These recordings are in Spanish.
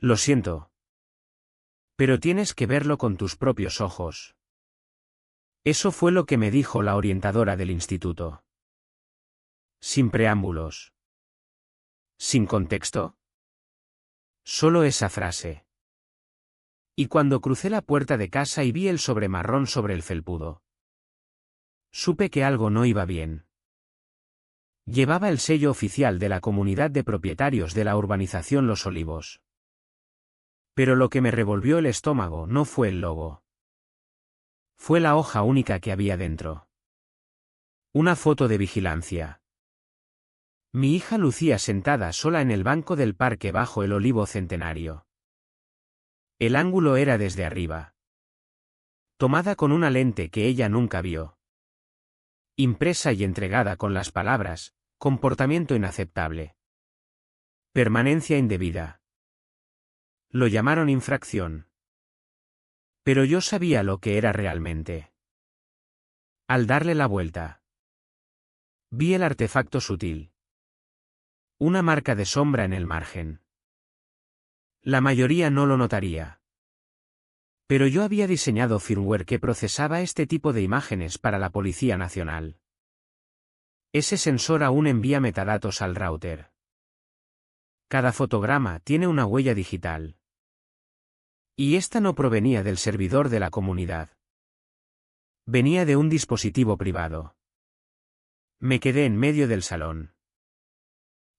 Lo siento. Pero tienes que verlo con tus propios ojos. Eso fue lo que me dijo la orientadora del instituto. Sin preámbulos. Sin contexto. Solo esa frase. Y cuando crucé la puerta de casa y vi el sobre marrón sobre el felpudo, supe que algo no iba bien. Llevaba el sello oficial de la comunidad de propietarios de la urbanización Los Olivos. Pero lo que me revolvió el estómago no fue el logo. Fue la hoja única que había dentro. Una foto de vigilancia. Mi hija lucía sentada sola en el banco del parque bajo el olivo centenario. El ángulo era desde arriba. Tomada con una lente que ella nunca vio. Impresa y entregada con las palabras, comportamiento inaceptable. Permanencia indebida. Lo llamaron infracción. Pero yo sabía lo que era realmente. Al darle la vuelta, vi el artefacto sutil. Una marca de sombra en el margen. La mayoría no lo notaría. Pero yo había diseñado firmware que procesaba este tipo de imágenes para la Policía Nacional. Ese sensor aún envía metadatos al router. Cada fotograma tiene una huella digital. Y esta no provenía del servidor de la comunidad. Venía de un dispositivo privado. Me quedé en medio del salón.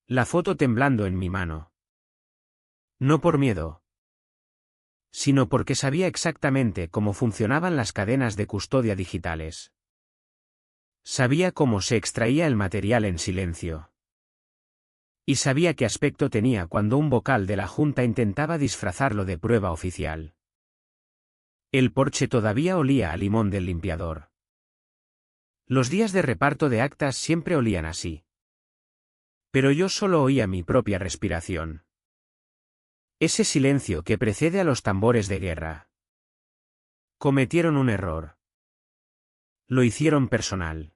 La foto temblando en mi mano. No por miedo, sino porque sabía exactamente cómo funcionaban las cadenas de custodia digitales. Sabía cómo se extraía el material en silencio. Y sabía qué aspecto tenía cuando un vocal de la Junta intentaba disfrazarlo de prueba oficial. El porche todavía olía a limón del limpiador. Los días de reparto de actas siempre olían así. Pero yo solo oía mi propia respiración. Ese silencio que precede a los tambores de guerra. Cometieron un error. Lo hicieron personal.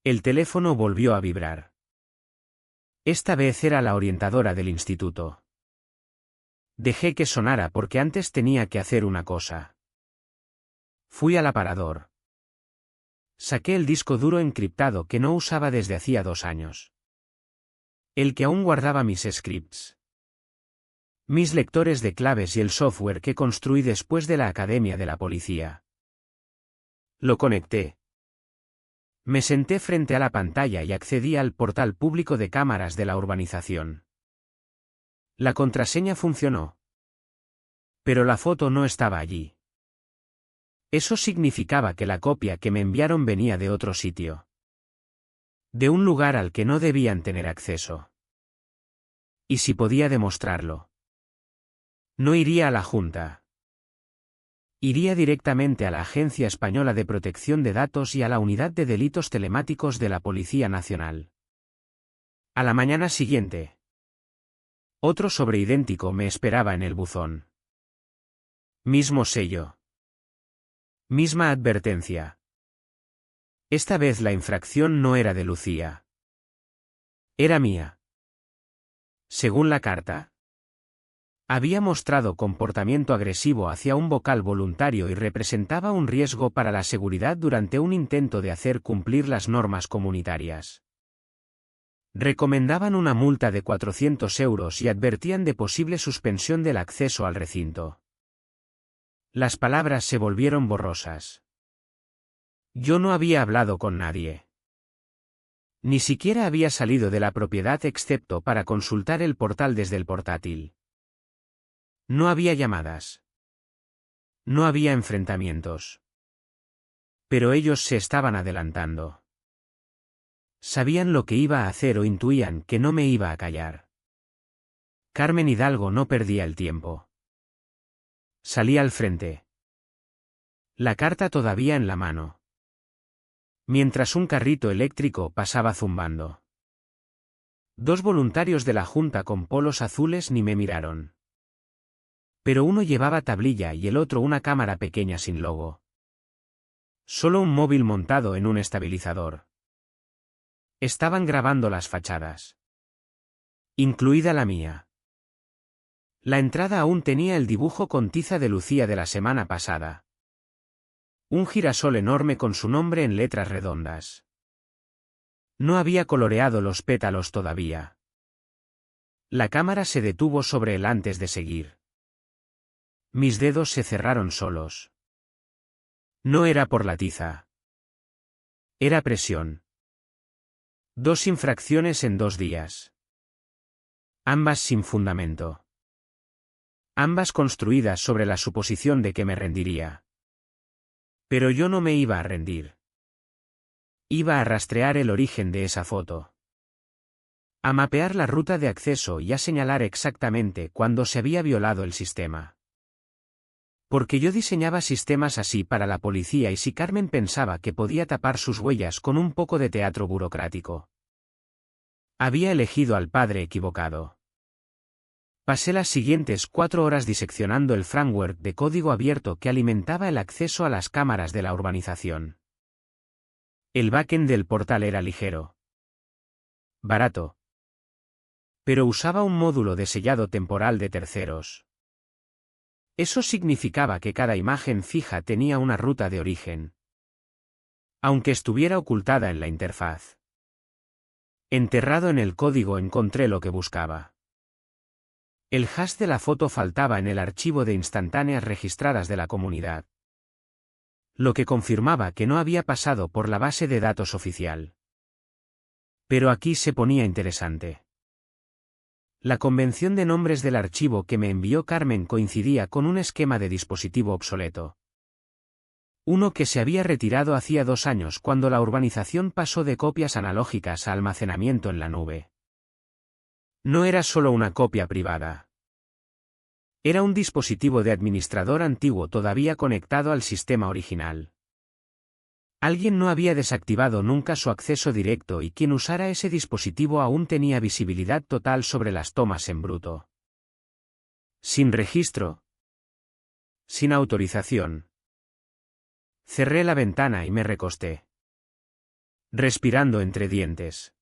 El teléfono volvió a vibrar. Esta vez era la orientadora del instituto. Dejé que sonara porque antes tenía que hacer una cosa. Fui al aparador. Saqué el disco duro encriptado que no usaba desde hacía 2 años. El que aún guardaba mis scripts. Mis lectores de claves y el software que construí después de la Academia de la Policía. Lo conecté. Me senté frente a la pantalla y accedí al portal público de cámaras de la urbanización. La contraseña funcionó. Pero la foto no estaba allí. Eso significaba que la copia que me enviaron venía de otro sitio. De un lugar al que no debían tener acceso. ¿Y si podía demostrarlo? No iría a la Junta. Iría directamente a la Agencia Española de Protección de Datos y a la Unidad de Delitos Telemáticos de la Policía Nacional. A la mañana siguiente, otro sobre idéntico me esperaba en el buzón. Mismo sello. Misma advertencia. Esta vez la infracción no era de Lucía. Era mía. Según la carta, había mostrado comportamiento agresivo hacia un vocal voluntario y representaba un riesgo para la seguridad durante un intento de hacer cumplir las normas comunitarias. Recomendaban una multa de 400 euros y advertían de posible suspensión del acceso al recinto. Las palabras se volvieron borrosas. Yo no había hablado con nadie. Ni siquiera había salido de la propiedad excepto para consultar el portal desde el portátil. No había llamadas. No había enfrentamientos. Pero ellos se estaban adelantando. Sabían lo que iba a hacer o intuían que no me iba a callar. Carmen Hidalgo no perdía el tiempo. Salí al frente. La carta todavía en la mano. Mientras un carrito eléctrico pasaba zumbando. 2 voluntarios de la Junta con polos azules ni me miraron. Pero uno llevaba tablilla y el otro una cámara pequeña sin logo. Solo un móvil montado en un estabilizador. Estaban grabando las fachadas. Incluida la mía. La entrada aún tenía el dibujo con tiza de Lucía de la semana pasada. Un girasol enorme con su nombre en letras redondas. No había coloreado los pétalos todavía. La cámara se detuvo sobre él antes de seguir. Mis dedos se cerraron solos. No era por la tiza. Era presión. 2 infracciones en 2 días. Ambas sin fundamento. Ambas construidas sobre la suposición de que me rendiría. Pero yo no me iba a rendir. Iba a rastrear el origen de esa foto. A mapear la ruta de acceso y a señalar exactamente cuándo se había violado el sistema. Porque yo diseñaba sistemas así para la policía y si Carmen pensaba que podía tapar sus huellas con un poco de teatro burocrático. Había elegido al padre equivocado. Pasé las siguientes 4 horas diseccionando el framework de código abierto que alimentaba el acceso a las cámaras de la urbanización. El backend del portal era ligero. Barato. Pero usaba un módulo de sellado temporal de terceros. Eso significaba que cada imagen fija tenía una ruta de origen. Aunque estuviera ocultada en la interfaz. Enterrado en el código encontré lo que buscaba. El hash de la foto faltaba en el archivo de instantáneas registradas de la comunidad. Lo que confirmaba que no había pasado por la base de datos oficial. Pero aquí se ponía interesante. La convención de nombres del archivo que me envió Carmen coincidía con un esquema de dispositivo obsoleto. Uno que se había retirado hacía 2 años cuando la urbanización pasó de copias analógicas a almacenamiento en la nube. No era solo una copia privada. Era un dispositivo de administrador antiguo todavía conectado al sistema original. Alguien no había desactivado nunca su acceso directo y quien usara ese dispositivo aún tenía visibilidad total sobre las tomas en bruto. Sin registro. Sin autorización. Cerré la ventana y me recosté. Respirando entre dientes.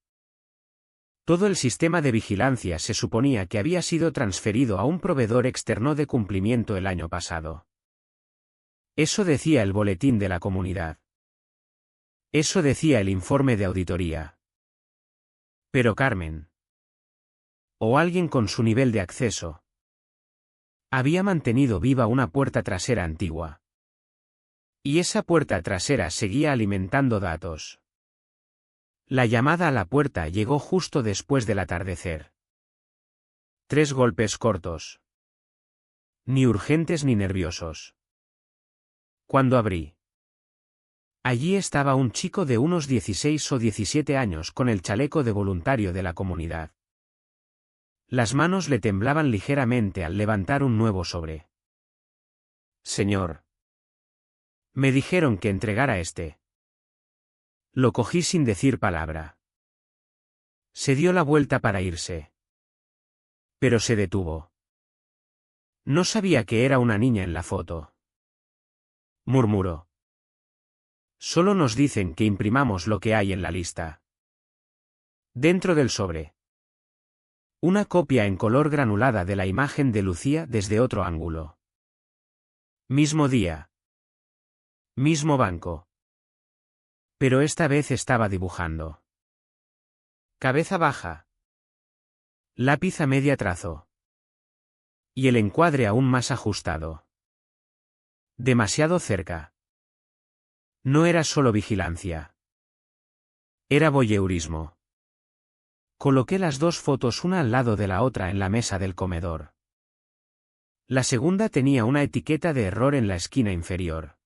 Todo el sistema de vigilancia se suponía que había sido transferido a un proveedor externo de cumplimiento el año pasado. Eso decía el boletín de la comunidad. Eso decía el informe de auditoría. Pero Carmen. O alguien con su nivel de acceso. Había mantenido viva una puerta trasera antigua. Y esa puerta trasera seguía alimentando datos. La llamada a la puerta llegó justo después del atardecer. 3 golpes cortos. Ni urgentes ni nerviosos. Cuando abrí. Allí estaba un chico de unos 16 o 17 años con el chaleco de voluntario de la comunidad. Las manos le temblaban ligeramente al levantar un nuevo sobre. Señor. Me dijeron que entregara este. Lo cogí sin decir palabra. Se dio la vuelta para irse. Pero se detuvo. No sabía que era una niña en la foto. Murmuró. Solo nos dicen que imprimamos lo que hay en la lista. Dentro del sobre. Una copia en color granulada de la imagen de Lucía desde otro ángulo. Mismo día. Mismo banco. Pero esta vez estaba dibujando. Cabeza baja. Lápiz a media trazo. Y el encuadre aún más ajustado. Demasiado cerca. No era solo vigilancia. Era voyeurismo. Coloqué las 2 fotos una al lado de la otra en la mesa del comedor. La segunda tenía una etiqueta de error en la esquina inferior.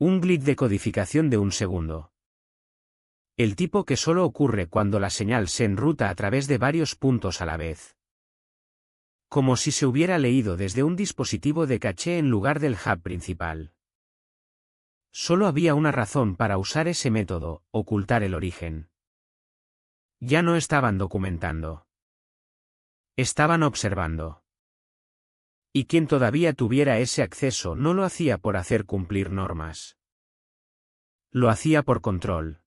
Un glitch de codificación de 1 segundo. El tipo que solo ocurre cuando la señal se enruta a través de varios puntos a la vez. Como si se hubiera leído desde un dispositivo de caché en lugar del hub principal. Solo había una razón para usar ese método, ocultar el origen. Ya no estaban documentando. Estaban observando. Y quien todavía tuviera ese acceso no lo hacía por hacer cumplir normas. Lo hacía por control.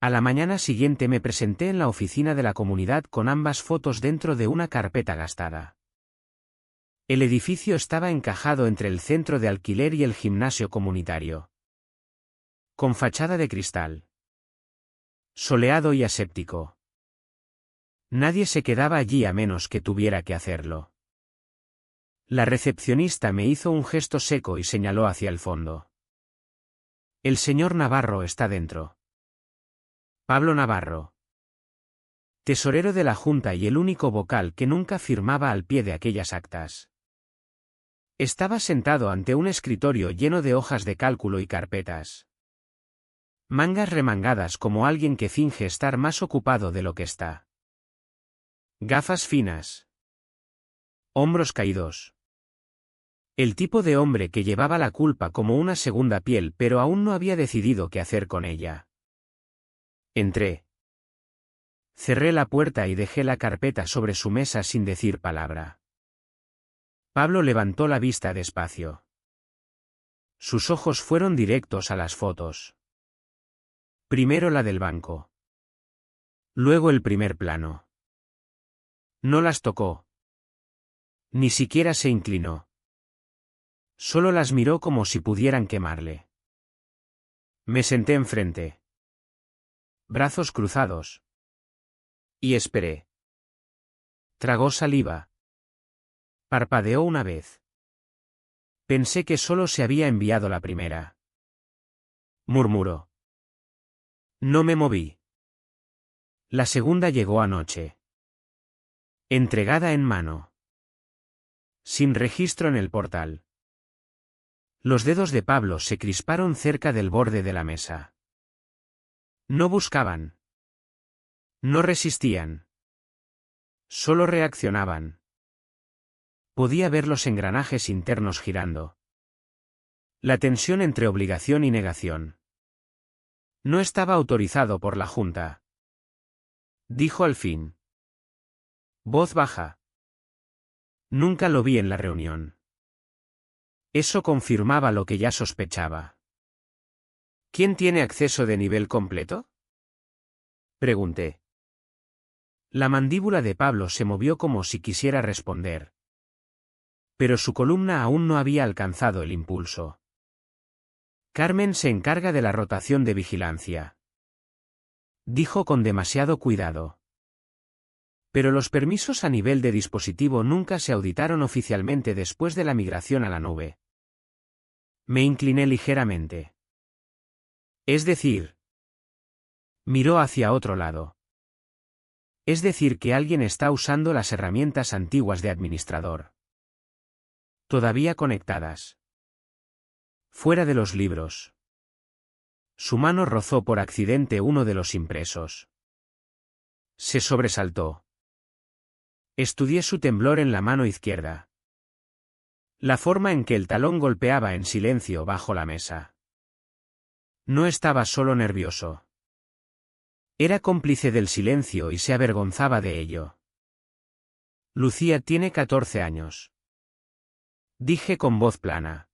A la mañana siguiente me presenté en la oficina de la comunidad con ambas fotos dentro de una carpeta gastada. El edificio estaba encajado entre el centro de alquiler y el gimnasio comunitario. Con fachada de cristal. Soleado y aséptico. Nadie se quedaba allí a menos que tuviera que hacerlo. La recepcionista me hizo un gesto seco y señaló hacia el fondo. El señor Navarro está dentro. Pablo Navarro. Tesorero de la Junta y el único vocal que nunca firmaba al pie de aquellas actas. Estaba sentado ante un escritorio lleno de hojas de cálculo y carpetas. Mangas remangadas como alguien que finge estar más ocupado de lo que está. Gafas finas. Hombros caídos. El tipo de hombre que llevaba la culpa como una segunda piel pero aún no había decidido qué hacer con ella. Entré. Cerré la puerta y dejé la carpeta sobre su mesa sin decir palabra. Pablo levantó la vista despacio. Sus ojos fueron directos a las fotos. Primero la del banco. Luego el primer plano. No las tocó. Ni siquiera se inclinó. Solo las miró como si pudieran quemarle. Me senté enfrente. Brazos cruzados. Y esperé. Tragó saliva. Parpadeó una vez. Pensé que solo se había enviado la primera. Murmuró. No me moví. La segunda llegó anoche. Entregada en mano. Sin registro en el portal. Los dedos de Pablo se crisparon cerca del borde de la mesa. No buscaban. No resistían. Solo reaccionaban. Podía ver los engranajes internos girando. La tensión entre obligación y negación. No estaba autorizado por la Junta. Dijo al fin. Voz baja. Nunca lo vi en la reunión. Eso confirmaba lo que ya sospechaba. ¿Quién tiene acceso de nivel completo? Pregunté. La mandíbula de Pablo se movió como si quisiera responder. Pero su columna aún no había alcanzado el impulso. Carmen se encarga de la rotación de vigilancia. Dijo con demasiado cuidado. Pero los permisos a nivel de dispositivo nunca se auditaron oficialmente después de la migración a la nube. Me incliné ligeramente. Es decir, miró hacia otro lado. Es decir que alguien está usando las herramientas antiguas de administrador. Todavía conectadas. Fuera de los libros. Su mano rozó por accidente uno de los impresos. Se sobresaltó. Estudié su temblor en la mano izquierda. La forma en que el talón golpeaba en silencio bajo la mesa. No estaba solo nervioso. Era cómplice del silencio y se avergonzaba de ello. Lucía tiene 14 años. Dije con voz plana.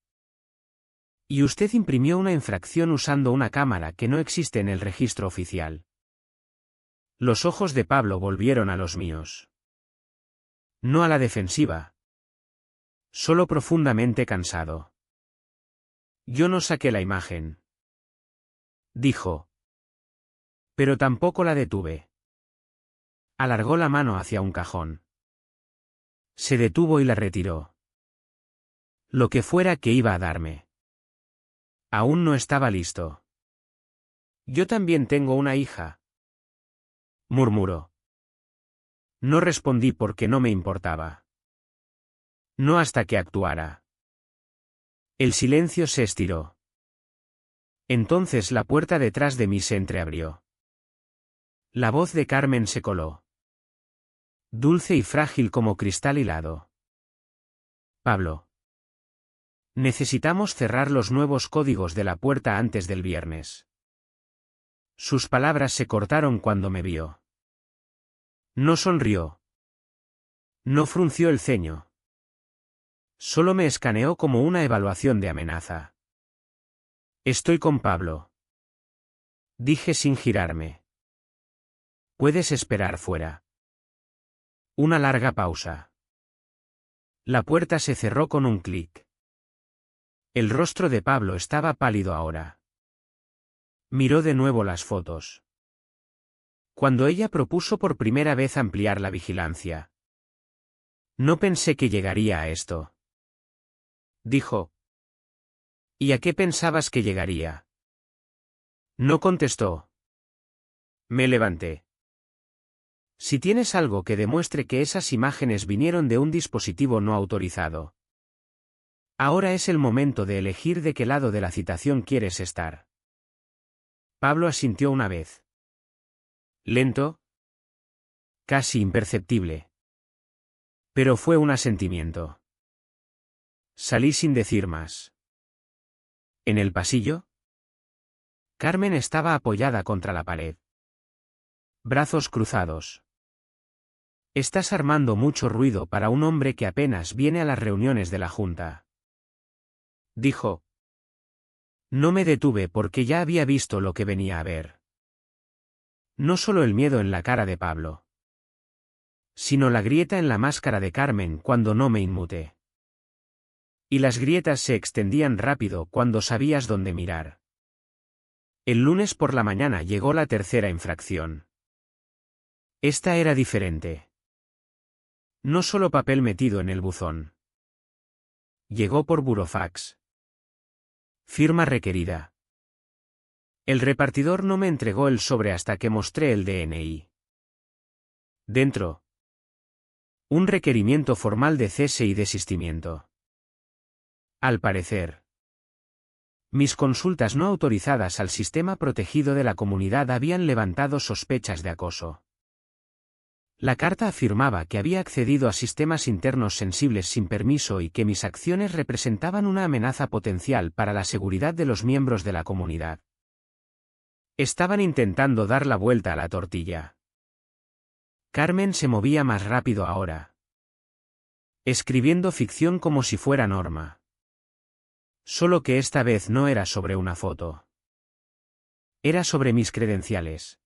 Y usted imprimió una infracción usando una cámara que no existe en el registro oficial. Los ojos de Pablo volvieron a los míos. No a la defensiva. Solo profundamente cansado. Yo no saqué la imagen. Dijo. Pero tampoco la detuve. Alargó la mano hacia un cajón. Se detuvo y la retiró. Lo que fuera que iba a darme. Aún no estaba listo. Yo también tengo una hija. Murmuró. No respondí porque no me importaba. No hasta que actuara. El silencio se estiró. Entonces la puerta detrás de mí se entreabrió. La voz de Carmen se coló. Dulce y frágil como cristal hilado. Pablo. Necesitamos cerrar los nuevos códigos de la puerta antes del viernes. Sus palabras se cortaron cuando me vio. No sonrió. No frunció el ceño. Solo me escaneó como una evaluación de amenaza. Estoy con Pablo. Dije sin girarme. Puedes esperar fuera. Una larga pausa. La puerta se cerró con un clic. El rostro de Pablo estaba pálido ahora. Miró de nuevo las fotos. Cuando ella propuso por primera vez ampliar la vigilancia. No pensé que llegaría a esto. Dijo. ¿Y a qué pensabas que llegaría? No contestó. Me levanté. Si tienes algo que demuestre que esas imágenes vinieron de un dispositivo no autorizado. Ahora es el momento de elegir de qué lado de la citación quieres estar. Pablo asintió una vez. Lento. Casi imperceptible. Pero fue un asentimiento. Salí sin decir más. ¿En el pasillo? Carmen estaba apoyada contra la pared. Brazos cruzados. Estás armando mucho ruido para un hombre que apenas viene a las reuniones de la Junta. Dijo. No me detuve porque ya había visto lo que venía a ver. No solo el miedo en la cara de Pablo, sino la grieta en la máscara de Carmen cuando no me inmuté. Y las grietas se extendían rápido cuando sabías dónde mirar. El lunes por la mañana llegó la tercera infracción. Esta era diferente. No solo papel metido en el buzón. Llegó por burofax. Firma requerida. El repartidor no me entregó el sobre hasta que mostré el DNI. Dentro. Un requerimiento formal de cese y desistimiento. Al parecer. Mis consultas no autorizadas al sistema protegido de la comunidad habían levantado sospechas de acoso. La carta afirmaba que había accedido a sistemas internos sensibles sin permiso y que mis acciones representaban una amenaza potencial para la seguridad de los miembros de la comunidad. Estaban intentando dar la vuelta a la tortilla. Carmen se movía más rápido ahora. Escribiendo ficción como si fuera norma. Solo que esta vez no era sobre una foto. Era sobre mis credenciales.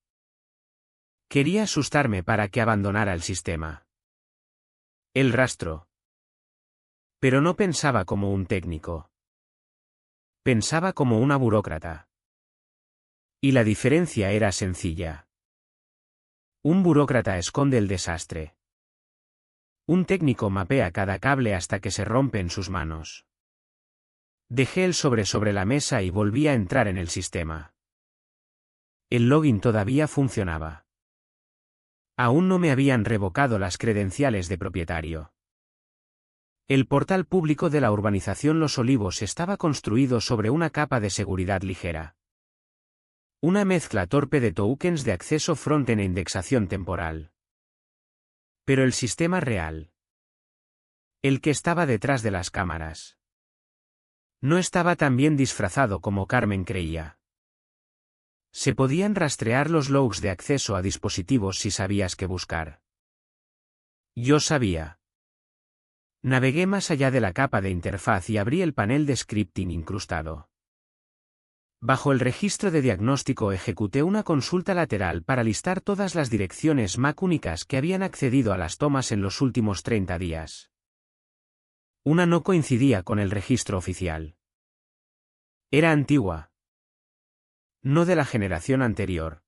Quería asustarme para que abandonara el sistema. El rastro. Pero no pensaba como un técnico. Pensaba como una burócrata. Y la diferencia era sencilla. Un burócrata esconde el desastre. Un técnico mapea cada cable hasta que se rompe en sus manos. Dejé el sobre la mesa y volví a entrar en el sistema. El login todavía funcionaba. Aún no me habían revocado las credenciales de propietario. El portal público de la urbanización Los Olivos estaba construido sobre una capa de seguridad ligera. Una mezcla torpe de tokens de acceso front-end e indexación temporal. Pero el sistema real. El que estaba detrás de las cámaras. No estaba tan bien disfrazado como Carmen creía. Se podían rastrear los logs de acceso a dispositivos si sabías qué buscar. Yo sabía. Navegué más allá de la capa de interfaz y abrí el panel de scripting incrustado. Bajo el registro de diagnóstico ejecuté una consulta lateral para listar todas las direcciones MAC únicas que habían accedido a las tomas en los últimos 30 días. Una no coincidía con el registro oficial. Era antigua. No de la generación anterior.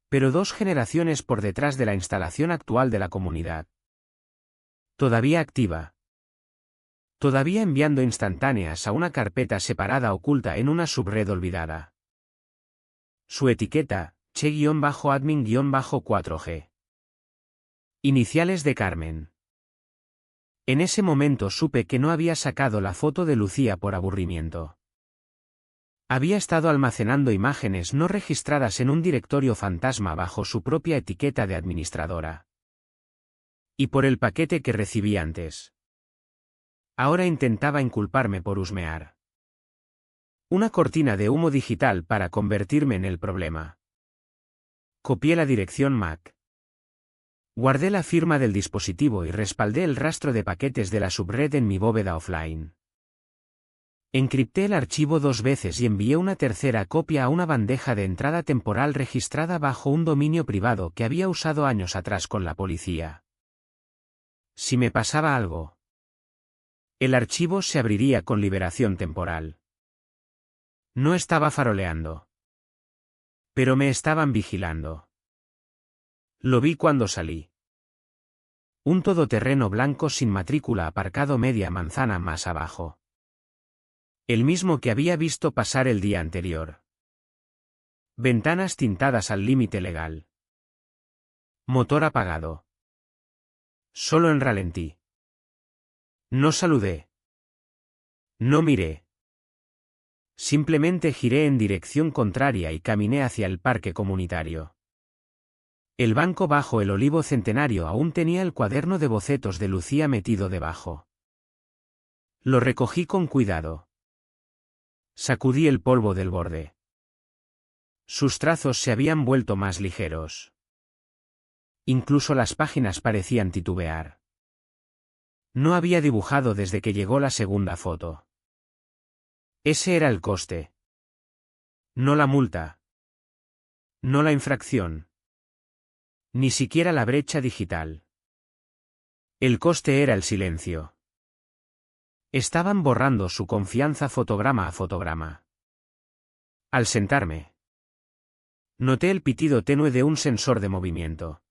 Pero 2 generaciones por detrás de la instalación actual de la comunidad. Todavía activa. Todavía enviando instantáneas a una carpeta separada oculta en una subred olvidada. Su etiqueta, che-admin-4G. Iniciales de Carmen. En ese momento supe que no había sacado la foto de Lucía por aburrimiento. Había estado almacenando imágenes no registradas en un directorio fantasma bajo su propia etiqueta de administradora. Y por el paquete que recibí antes. Ahora intentaba inculparme por husmear. Una cortina de humo digital para convertirme en el problema. Copié la dirección MAC. Guardé la firma del dispositivo y respaldé el rastro de paquetes de la subred en mi bóveda offline. Encripté el archivo 2 veces y envié una tercera copia a una bandeja de entrada temporal registrada bajo un dominio privado que había usado años atrás con la policía. Si me pasaba algo, el archivo se abriría con liberación temporal. No estaba faroleando. Pero me estaban vigilando. Lo vi cuando salí. Un todoterreno blanco sin matrícula aparcado media manzana más abajo. El mismo que había visto pasar el día anterior. Ventanas tintadas al límite legal. Motor apagado. Solo en ralentí. No saludé. No miré. Simplemente giré en dirección contraria y caminé hacia el parque comunitario. El banco bajo el olivo centenario aún tenía el cuaderno de bocetos de Lucía metido debajo. Lo recogí con cuidado. Sacudí el polvo del borde. Sus trazos se habían vuelto más ligeros. Incluso las páginas parecían titubear. No había dibujado desde que llegó la segunda foto. Ese era el coste. No la multa. No la infracción. Ni siquiera la brecha digital. El coste era el silencio. Estaban borrando su confianza fotograma a fotograma. Al sentarme, noté el pitido tenue de un sensor de movimiento.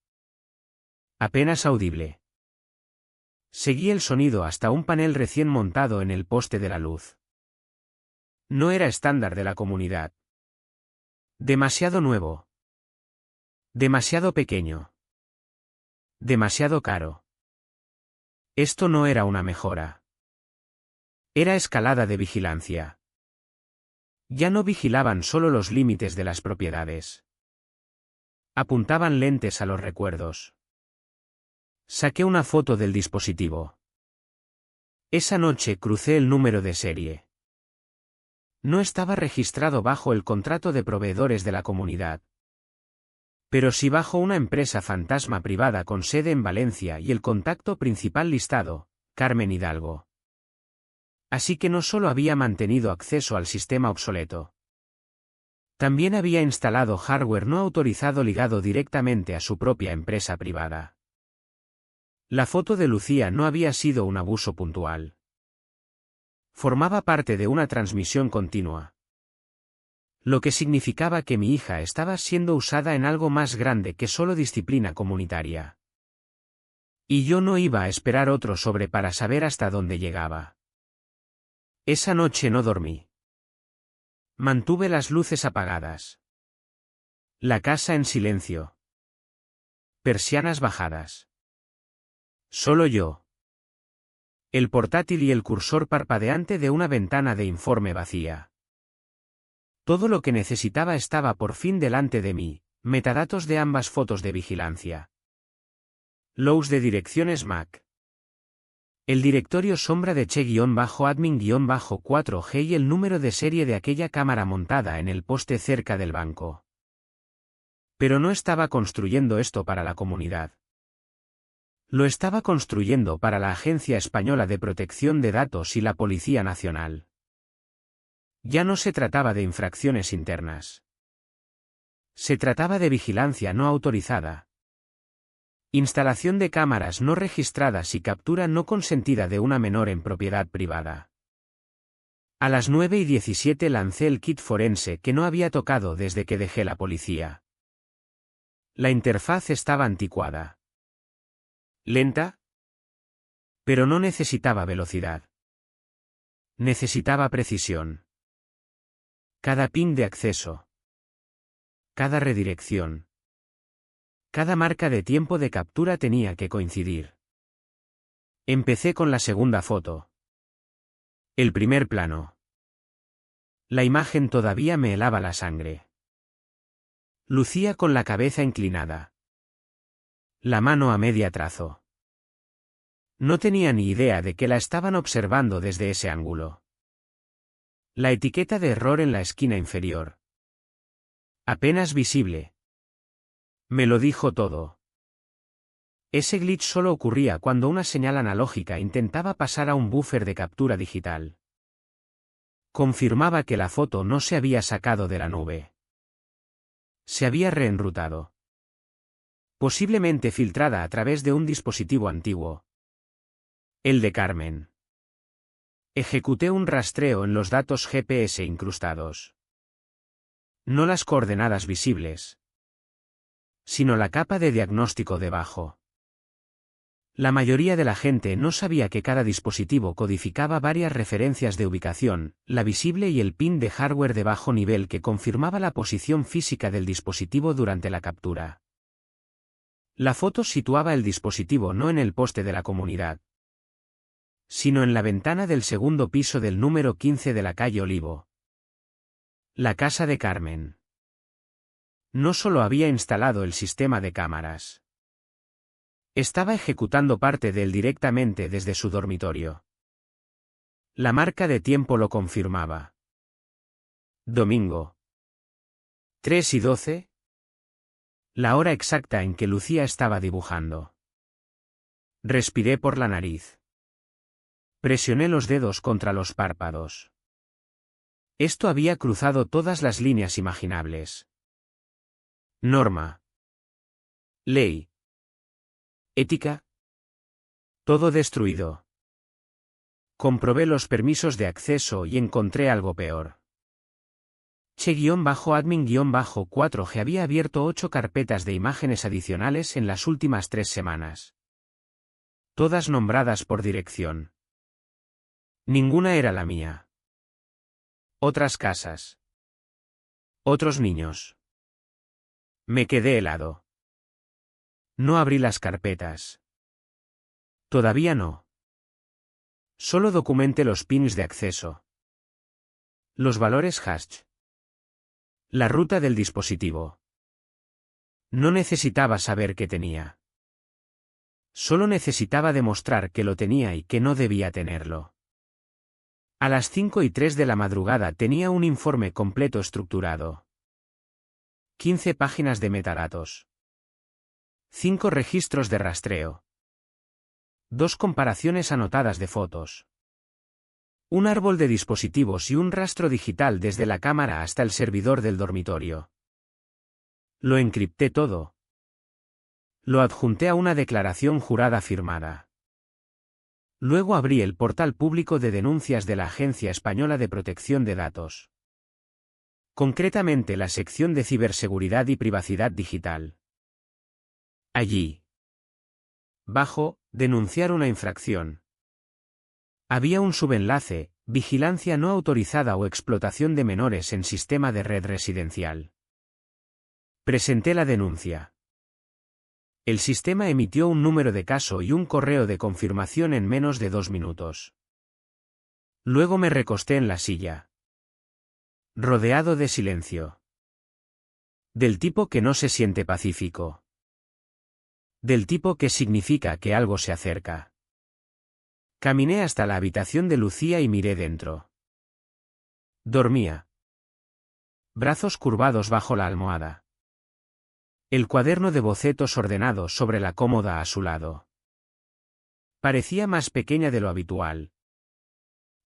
Apenas audible. Seguí el sonido hasta un panel recién montado en el poste de la luz. No era estándar de la comunidad. Demasiado nuevo. Demasiado pequeño. Demasiado caro. Esto no era una mejora. Era escalada de vigilancia. Ya no vigilaban solo los límites de las propiedades. Apuntaban lentes a los recuerdos. Saqué una foto del dispositivo. Esa noche crucé el número de serie. No estaba registrado bajo el contrato de proveedores de la comunidad. Pero sí bajo una empresa fantasma privada con sede en Valencia y el contacto principal listado, Carmen Hidalgo. Así que no solo había mantenido acceso al sistema obsoleto. También había instalado hardware no autorizado ligado directamente a su propia empresa privada. La foto de Lucía no había sido un abuso puntual. Formaba parte de una transmisión continua. Lo que significaba que mi hija estaba siendo usada en algo más grande que solo disciplina comunitaria. Y yo no iba a esperar otro sobre para saber hasta dónde llegaba. Esa noche no dormí. Mantuve las luces apagadas. La casa en silencio. Persianas bajadas. Solo yo. El portátil y el cursor parpadeante de una ventana de informe vacía. Todo lo que necesitaba estaba por fin delante de mí, metadatos de ambas fotos de vigilancia. Logs de direcciones MAC. El directorio sombra de Che-admin-4G y el número de serie de aquella cámara montada en el poste cerca del banco. Pero no estaba construyendo esto para la comunidad. Lo estaba construyendo para la Agencia Española de Protección de Datos y la Policía Nacional. Ya no se trataba de infracciones internas. Se trataba de vigilancia no autorizada. Instalación de cámaras no registradas y captura no consentida de una menor en propiedad privada. A las 9:17 lancé el kit forense que no había tocado desde que dejé la policía. La interfaz estaba anticuada. ¿Lenta? Pero no necesitaba velocidad. Necesitaba precisión. Cada ping de acceso. Cada redirección. Cada marca de tiempo de captura tenía que coincidir. Empecé con la segunda foto. El primer plano. La imagen todavía me helaba la sangre. Lucía con la cabeza inclinada. La mano a media trazo. No tenía ni idea de que la estaban observando desde ese ángulo. La etiqueta de error en la esquina inferior. Apenas visible. Me lo dijo todo. Ese glitch solo ocurría cuando una señal analógica intentaba pasar a un buffer de captura digital. Confirmaba que la foto no se había sacado de la nube. Se había reenrutado. Posiblemente filtrada a través de un dispositivo antiguo. El de Carmen. Ejecuté un rastreo en los datos GPS incrustados. No las coordenadas visibles, sino la capa de diagnóstico debajo. La mayoría de la gente no sabía que cada dispositivo codificaba varias referencias de ubicación, la visible y el pin de hardware de bajo nivel que confirmaba la posición física del dispositivo durante la captura. La foto situaba el dispositivo no en el poste de la comunidad, sino en la ventana del segundo piso del número 15 de la calle Olivo. La casa de Carmen. No solo había instalado el sistema de cámaras. Estaba ejecutando parte de él directamente desde su dormitorio. La marca de tiempo lo confirmaba. Domingo. 3:12. La hora exacta en que Lucía estaba dibujando. Respiré por la nariz. Presioné los dedos contra los párpados. Esto había cruzado todas las líneas imaginables. Norma. Ley. Ética. Todo destruido. Comprobé los permisos de acceso y encontré algo peor. Che-admin-4G había abierto 8 carpetas de imágenes adicionales en las últimas 3 semanas. Todas nombradas por dirección. Ninguna era la mía. Otras casas. Otros niños. Me quedé helado. No abrí las carpetas. Todavía no. Solo documenté los pins de acceso. Los valores hash. La ruta del dispositivo. No necesitaba saber qué tenía. Solo necesitaba demostrar que lo tenía y que no debía tenerlo. A las 5:03 de la madrugada tenía un informe completo estructurado. 15 páginas de metadatos. 5 registros de rastreo. 2 comparaciones anotadas de fotos. Un árbol de dispositivos y un rastro digital desde la cámara hasta el servidor del dormitorio. Lo encripté todo. Lo adjunté a una declaración jurada firmada. Luego abrí el portal público de denuncias de la Agencia Española de Protección de Datos. Concretamente la sección de ciberseguridad y privacidad digital. Allí. Bajo, denunciar una infracción. Había un subenlace, vigilancia no autorizada o explotación de menores en sistema de red residencial. Presenté la denuncia. El sistema emitió un número de caso y un correo de confirmación en menos de 2 minutos. Luego me recosté en la silla. Rodeado de silencio. Del tipo que no se siente pacífico. Del tipo que significa que algo se acerca. Caminé hasta la habitación de Lucía y miré dentro. Dormía. Brazos curvados bajo la almohada. El cuaderno de bocetos ordenado sobre la cómoda a su lado. Parecía más pequeña de lo habitual.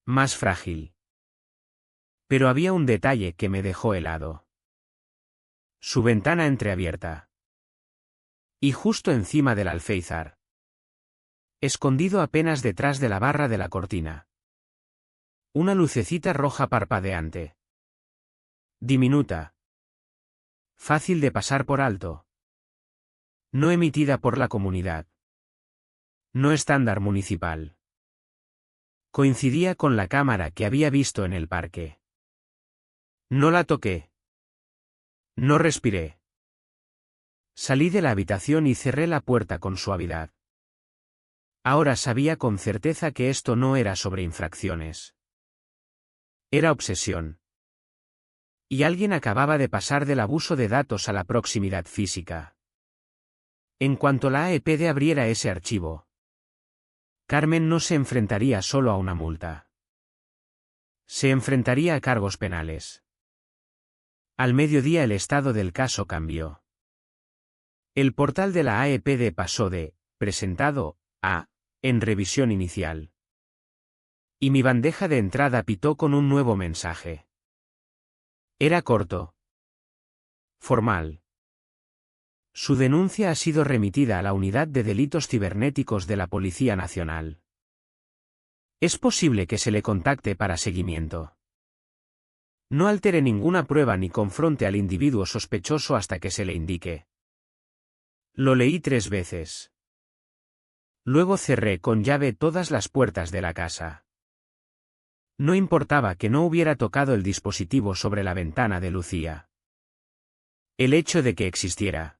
Más frágil. Pero había un detalle que me dejó helado. Su ventana entreabierta. Y justo encima del alféizar. Escondido apenas detrás de la barra de la cortina. Una lucecita roja parpadeante. Diminuta. Fácil de pasar por alto. No emitida por la comunidad. No estándar municipal. Coincidía con la cámara que había visto en el parque. No la toqué. No respiré. Salí de la habitación y cerré la puerta con suavidad. Ahora sabía con certeza que esto no era sobre infracciones. Era obsesión. Y alguien acababa de pasar del abuso de datos a la proximidad física. En cuanto la AEPD abriera ese archivo, Carmen no se enfrentaría solo a una multa. Se enfrentaría a cargos penales. Al mediodía el estado del caso cambió. El portal de la AEPD pasó de presentado a en revisión inicial. Y mi bandeja de entrada pitó con un nuevo mensaje. Era corto. Formal. Su denuncia ha sido remitida a la Unidad de Delitos Cibernéticos de la Policía Nacional. Es posible que se le contacte para seguimiento. No altere ninguna prueba ni confronte al individuo sospechoso hasta que se le indique. Lo leí 3 veces. Luego cerré con llave todas las puertas de la casa. No importaba que no hubiera tocado el dispositivo sobre la ventana de Lucía. El hecho de que existiera.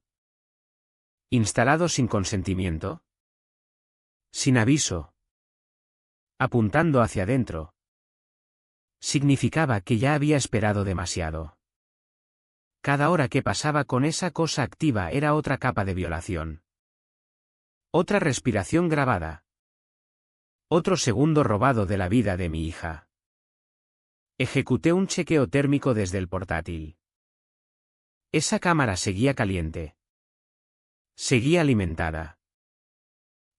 Instalado sin consentimiento. Sin aviso. Apuntando hacia adentro. Significaba que ya había esperado demasiado. Cada hora que pasaba con esa cosa activa era otra capa de violación. Otra respiración grabada. Otro segundo robado de la vida de mi hija. Ejecuté un chequeo térmico desde el portátil. Esa cámara seguía caliente. Seguía alimentada.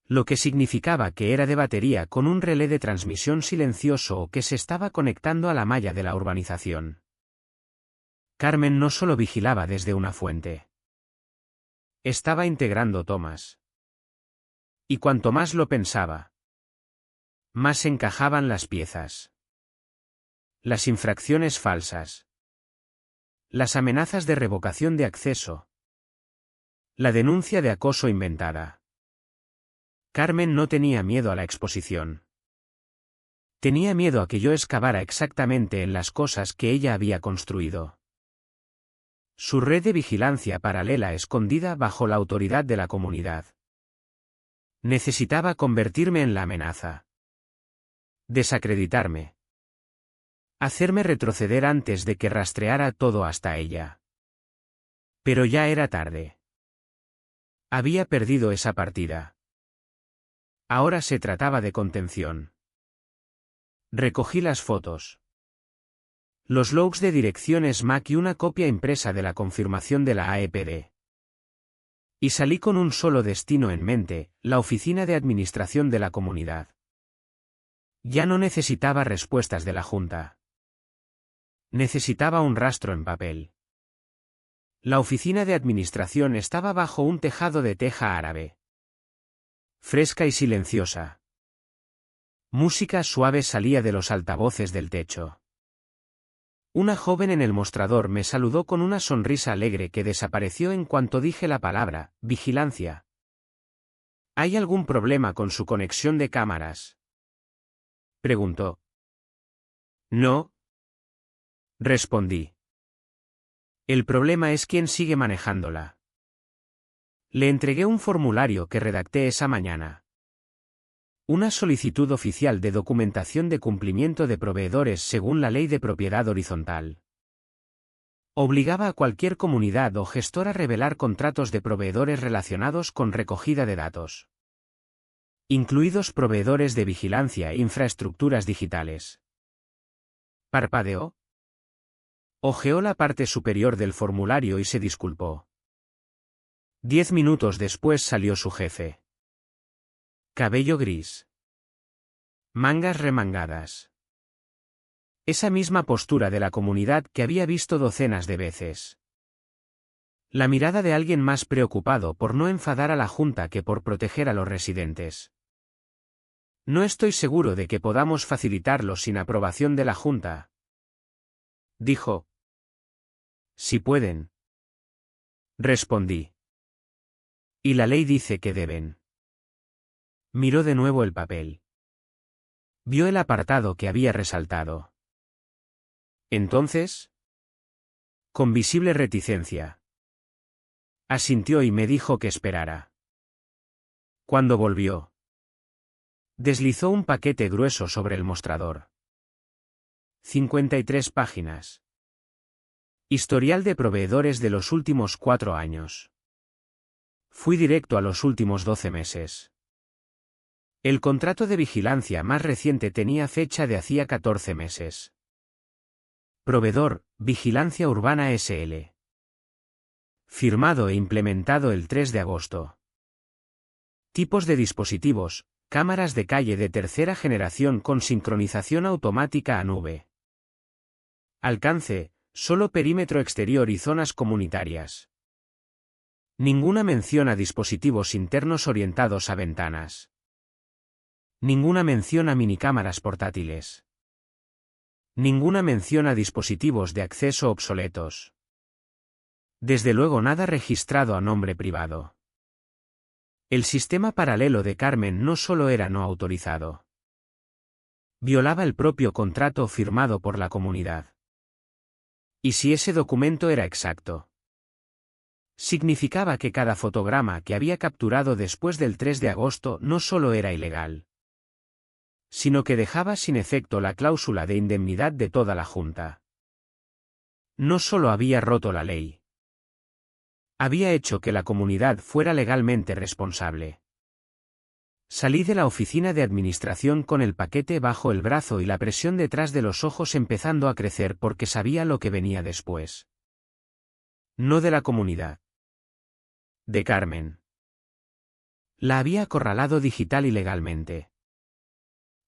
Lo que significaba que era de batería con un relé de transmisión silencioso o que se estaba conectando a la malla de la urbanización. Carmen no solo vigilaba desde una fuente. Estaba integrando tomas. Y cuanto más lo pensaba, más encajaban las piezas. Las infracciones falsas. Las amenazas de revocación de acceso. La denuncia de acoso inventada. Carmen no tenía miedo a la exposición. Tenía miedo a que yo excavara exactamente en las cosas que ella había construido. Su red de vigilancia paralela escondida bajo la autoridad de la comunidad. Necesitaba convertirme en la amenaza. Desacreditarme. Hacerme retroceder antes de que rastreara todo hasta ella. Pero ya era tarde. Había perdido esa partida. Ahora se trataba de contención. Recogí las fotos. Los logs de direcciones MAC y una copia impresa de la confirmación de la AEPD. Y salí con un solo destino en mente, la oficina de administración de la comunidad. Ya no necesitaba respuestas de la Junta. Necesitaba un rastro en papel. La oficina de administración estaba bajo un tejado de teja árabe. Fresca y silenciosa. Música suave salía de los altavoces del techo. Una joven en el mostrador me saludó con una sonrisa alegre que desapareció en cuanto dije la palabra, vigilancia. ¿Hay algún problema con su conexión de cámaras?, preguntó. No, respondí. El problema es quién sigue manejándola. Le entregué un formulario que redacté esa mañana. Una solicitud oficial de documentación de cumplimiento de proveedores según la Ley de Propiedad Horizontal. Obligaba a cualquier comunidad o gestor a revelar contratos de proveedores relacionados con recogida de datos. Incluidos proveedores de vigilancia e infraestructuras digitales. Parpadeó. Hojeó la parte superior del formulario y se disculpó. 10 minutos después salió su jefe. Cabello gris. Mangas remangadas. Esa misma postura de la comunidad que había visto docenas de veces. La mirada de alguien más preocupado por no enfadar a la Junta que por proteger a los residentes. No estoy seguro de que podamos facilitarlo sin aprobación de la Junta, dijo. Si pueden, respondí. Y la ley dice que deben. Miró de nuevo el papel. Vio el apartado que había resaltado. Entonces, con visible reticencia, asintió y me dijo que esperara. Cuando volvió, deslizó un paquete grueso sobre el mostrador. 53 páginas. Historial de proveedores de los últimos 4 años. Fui directo a los últimos 12 meses. El contrato de vigilancia más reciente tenía fecha de hacía 14 meses. Proveedor, Vigilancia Urbana S.L. Firmado e implementado el 3 de agosto. Tipos de dispositivos, Cámaras de calle de tercera generación con sincronización automática a nube. Alcance, solo perímetro exterior y zonas comunitarias. Ninguna mención a dispositivos internos orientados a ventanas. Ninguna mención a minicámaras portátiles. Ninguna mención a dispositivos de acceso obsoletos. Desde luego nada registrado a nombre privado. El sistema paralelo de Carmen no solo era no autorizado. Violaba el propio contrato firmado por la comunidad. ¿Y si ese documento era exacto? Significaba que cada fotograma que había capturado después del 3 de agosto no solo era ilegal, sino que dejaba sin efecto la cláusula de indemnidad de toda la Junta. No solo había roto la ley. Había hecho que la comunidad fuera legalmente responsable. Salí de la oficina de administración con el paquete bajo el brazo y la presión detrás de los ojos empezando a crecer porque sabía lo que venía después. No de la comunidad. De Carmen. La había acorralado digital y legalmente.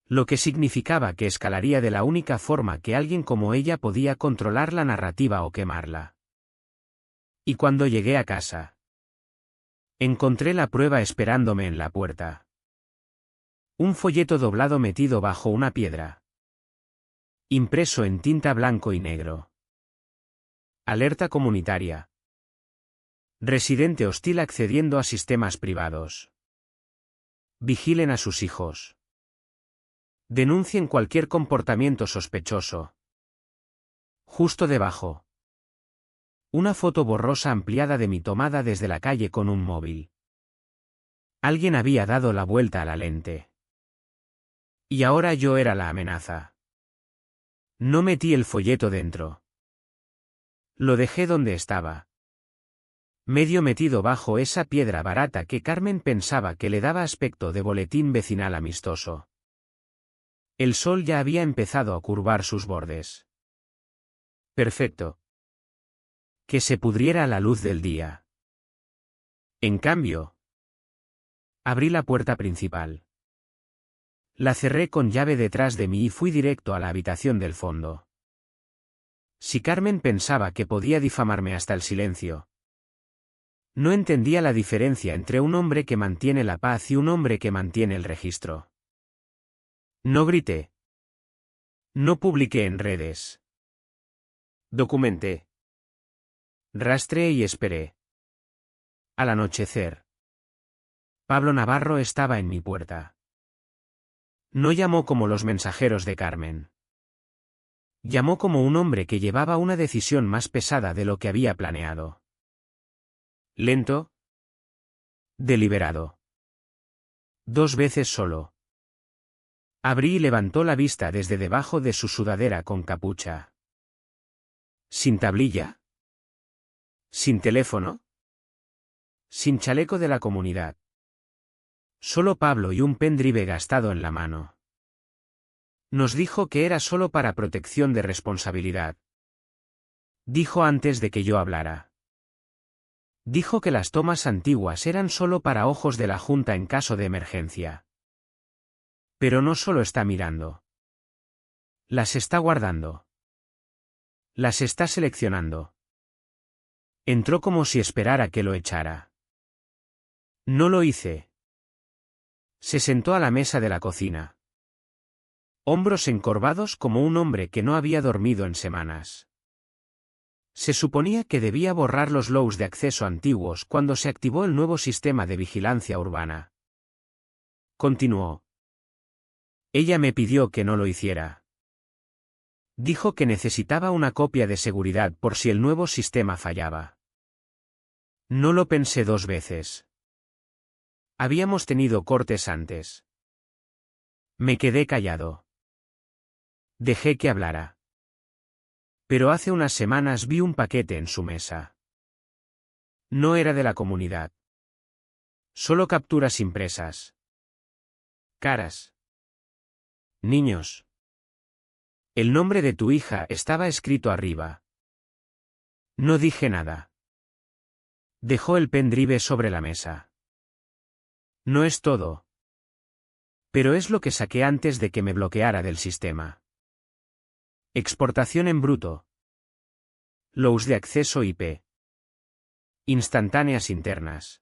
Lo que significaba que escalaría de la única forma que alguien como ella podía controlar la narrativa o quemarla. Y cuando llegué a casa, encontré la prueba esperándome en la puerta. Un folleto doblado metido bajo una piedra. Impreso en tinta blanco y negro. Alerta comunitaria. Residente hostil accediendo a sistemas privados. Vigilen a sus hijos. Denuncien cualquier comportamiento sospechoso. Justo debajo. Una foto borrosa ampliada de mi tomada desde la calle con un móvil. Alguien había dado la vuelta a la lente. Y ahora yo era la amenaza. No metí el folleto dentro. Lo dejé donde estaba. Medio metido bajo esa piedra barata que Carmen pensaba que le daba aspecto de boletín vecinal amistoso. El sol ya había empezado a curvar sus bordes. Perfecto. Que se pudriera a la luz del día. En cambio, abrí la puerta principal. La cerré con llave detrás de mí y fui directo a la habitación del fondo. Si Carmen pensaba que podía difamarme hasta el silencio, no entendía la diferencia entre un hombre que mantiene la paz y un hombre que mantiene el registro. No grité. No publiqué en redes. Documenté. Rastreé y esperé. Al anochecer, Pablo Navarro estaba en mi puerta. No llamó como los mensajeros de Carmen. Llamó como un hombre que llevaba una decisión más pesada de lo que había planeado. Lento. Deliberado. 2 veces solo. Abrí y levantó la vista desde debajo de su sudadera con capucha. Sin tablilla. Sin teléfono. Sin chaleco de la comunidad. Solo Pablo y un pendrive gastado en la mano. Nos dijo que era solo para protección de responsabilidad. Dijo antes de que yo hablara. Dijo que las tomas antiguas eran solo para ojos de la Junta en caso de emergencia. Pero no solo está mirando. Las está guardando. Las está seleccionando. Entró como si esperara que lo echara. No lo hice. Se sentó a la mesa de la cocina. Hombros encorvados como un hombre que no había dormido en semanas. Se suponía que debía borrar los logs de acceso antiguos cuando se activó el nuevo sistema de vigilancia urbana. Continuó. Ella me pidió que no lo hiciera. Dijo que necesitaba una copia de seguridad por si el nuevo sistema fallaba. No lo pensé 2 veces. Habíamos tenido cortes antes. Me quedé callado. Dejé que hablara. Pero hace unas semanas vi un paquete en su mesa. No era de la comunidad. Solo capturas impresas. Caras. Niños. El nombre de tu hija estaba escrito arriba. No dije nada. Dejó el pendrive sobre la mesa. No es todo. Pero es lo que saqué antes de que me bloqueara del sistema. Exportación en bruto. Logs de acceso IP. Instantáneas internas.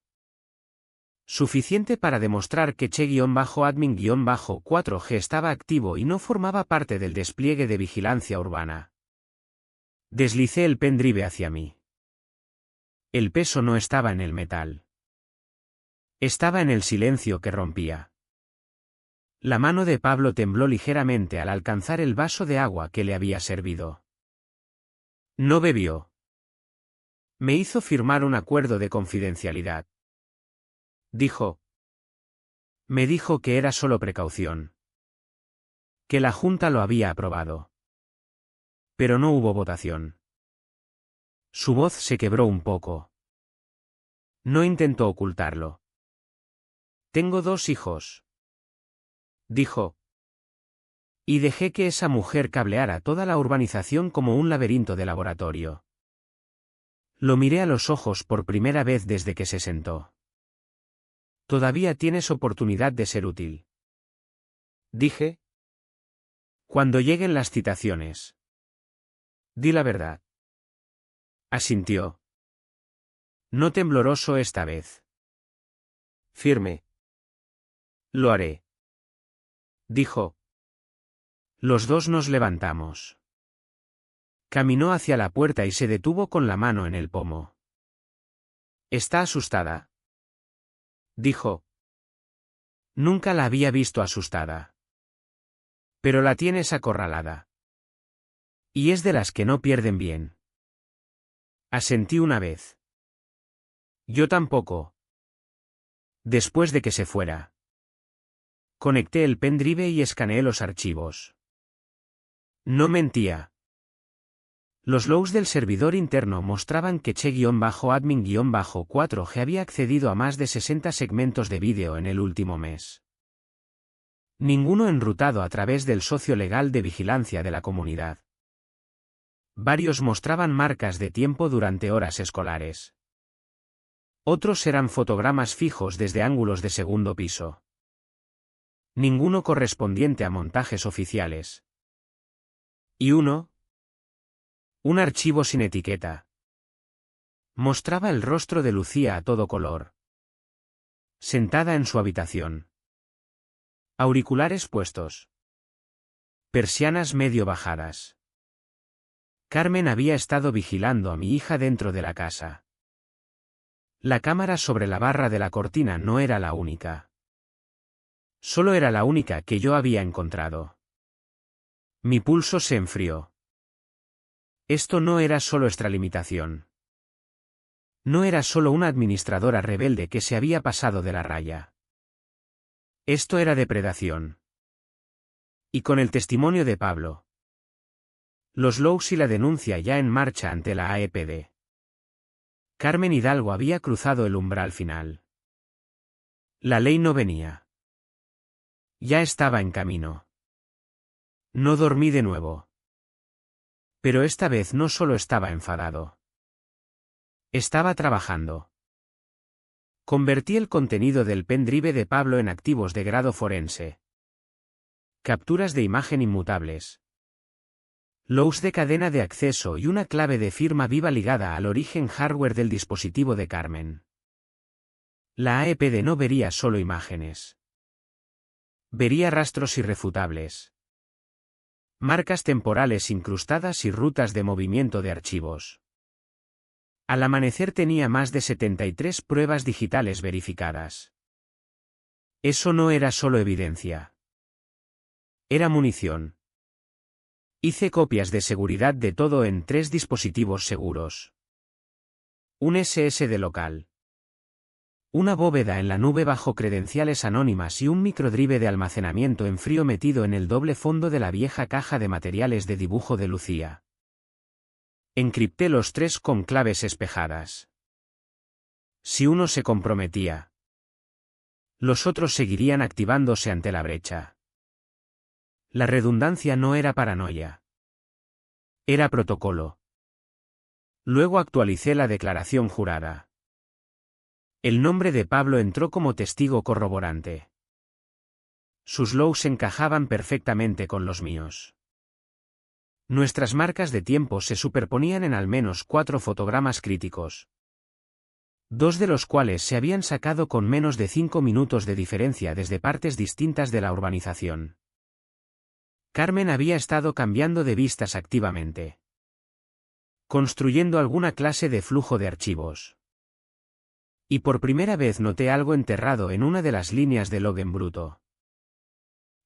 Suficiente para demostrar que Che-admin-4G estaba activo y no formaba parte del despliegue de vigilancia urbana. Deslicé el pendrive hacia mí. El peso no estaba en el metal. Estaba en el silencio que rompía. La mano de Pablo tembló ligeramente al alcanzar el vaso de agua que le había servido. No bebió. Me hizo firmar un acuerdo de confidencialidad. Dijo. Me dijo que era solo precaución. Que la Junta lo había aprobado. Pero no hubo votación. Su voz se quebró un poco. No intentó ocultarlo. Tengo 2 hijos. Dijo. Y dejé que esa mujer cableara toda la urbanización como un laberinto de laboratorio. Lo miré a los ojos por primera vez desde que se sentó. Todavía tienes oportunidad de ser útil. Dije. Cuando lleguen las citaciones. Di la verdad. Asintió. No tembloroso esta vez. Firme. Lo haré. Dijo. Los 2 nos levantamos. Caminó hacia la puerta y se detuvo con la mano en el pomo. ¿Está asustada? Dijo. Nunca la había visto asustada. Pero la tienes acorralada. Y es de las que no pierden bien. Asentí una vez. Yo tampoco. Después de que se fuera. Conecté el pendrive y escaneé los archivos. No mentía. Los logs del servidor interno mostraban que Che-admin-4G había accedido a más de 60 segmentos de vídeo en el último mes. Ninguno enrutado a través del socio legal de vigilancia de la comunidad. Varios mostraban marcas de tiempo durante horas escolares. Otros eran fotogramas fijos desde ángulos de segundo piso. Ninguno correspondiente a montajes oficiales. Y un archivo sin etiqueta. Mostraba el rostro de Lucía a todo color. Sentada en su habitación. Auriculares puestos. Persianas medio bajadas. Carmen había estado vigilando a mi hija dentro de la casa. La cámara sobre la barra de la cortina no era la única. Solo era la única que yo había encontrado. Mi pulso se enfrió. Esto no era solo extralimitación. No era solo una administradora rebelde que se había pasado de la raya. Esto era depredación. Y con el testimonio de Pablo. Los logs y la denuncia ya en marcha ante la AEPD. Carmen Hidalgo había cruzado el umbral final. La ley no venía. Ya estaba en camino. No dormí de nuevo. Pero esta vez no solo estaba enfadado. Estaba trabajando. Convertí el contenido del pendrive de Pablo en activos de grado forense. Capturas de imagen inmutables. Logs de cadena de acceso y una clave de firma viva ligada al origen hardware del dispositivo de Carmen. La AEPD no vería solo imágenes. Vería rastros irrefutables. Marcas temporales incrustadas y rutas de movimiento de archivos. Al amanecer tenía más de 73 pruebas digitales verificadas. Eso no era solo evidencia. Era munición. Hice copias de seguridad de todo en 3 dispositivos seguros. Un SSD local. Una bóveda en la nube bajo credenciales anónimas y un microdrive de almacenamiento en frío metido en el doble fondo de la vieja caja de materiales de dibujo de Lucía. Encripté los 3 con claves espejadas. Si uno se comprometía, los otros seguirían activándose ante la brecha. La redundancia no era paranoia. Era protocolo. Luego actualicé la declaración jurada. El nombre de Pablo entró como testigo corroborante. Sus looks encajaban perfectamente con los míos. Nuestras marcas de tiempo se superponían en al menos 4 fotogramas críticos, 2 de los cuales se habían sacado con menos de 5 minutos de diferencia desde partes distintas de la urbanización. Carmen había estado cambiando de vistas activamente, construyendo alguna clase de flujo de archivos. Y por primera vez noté algo enterrado en una de las líneas de log en bruto.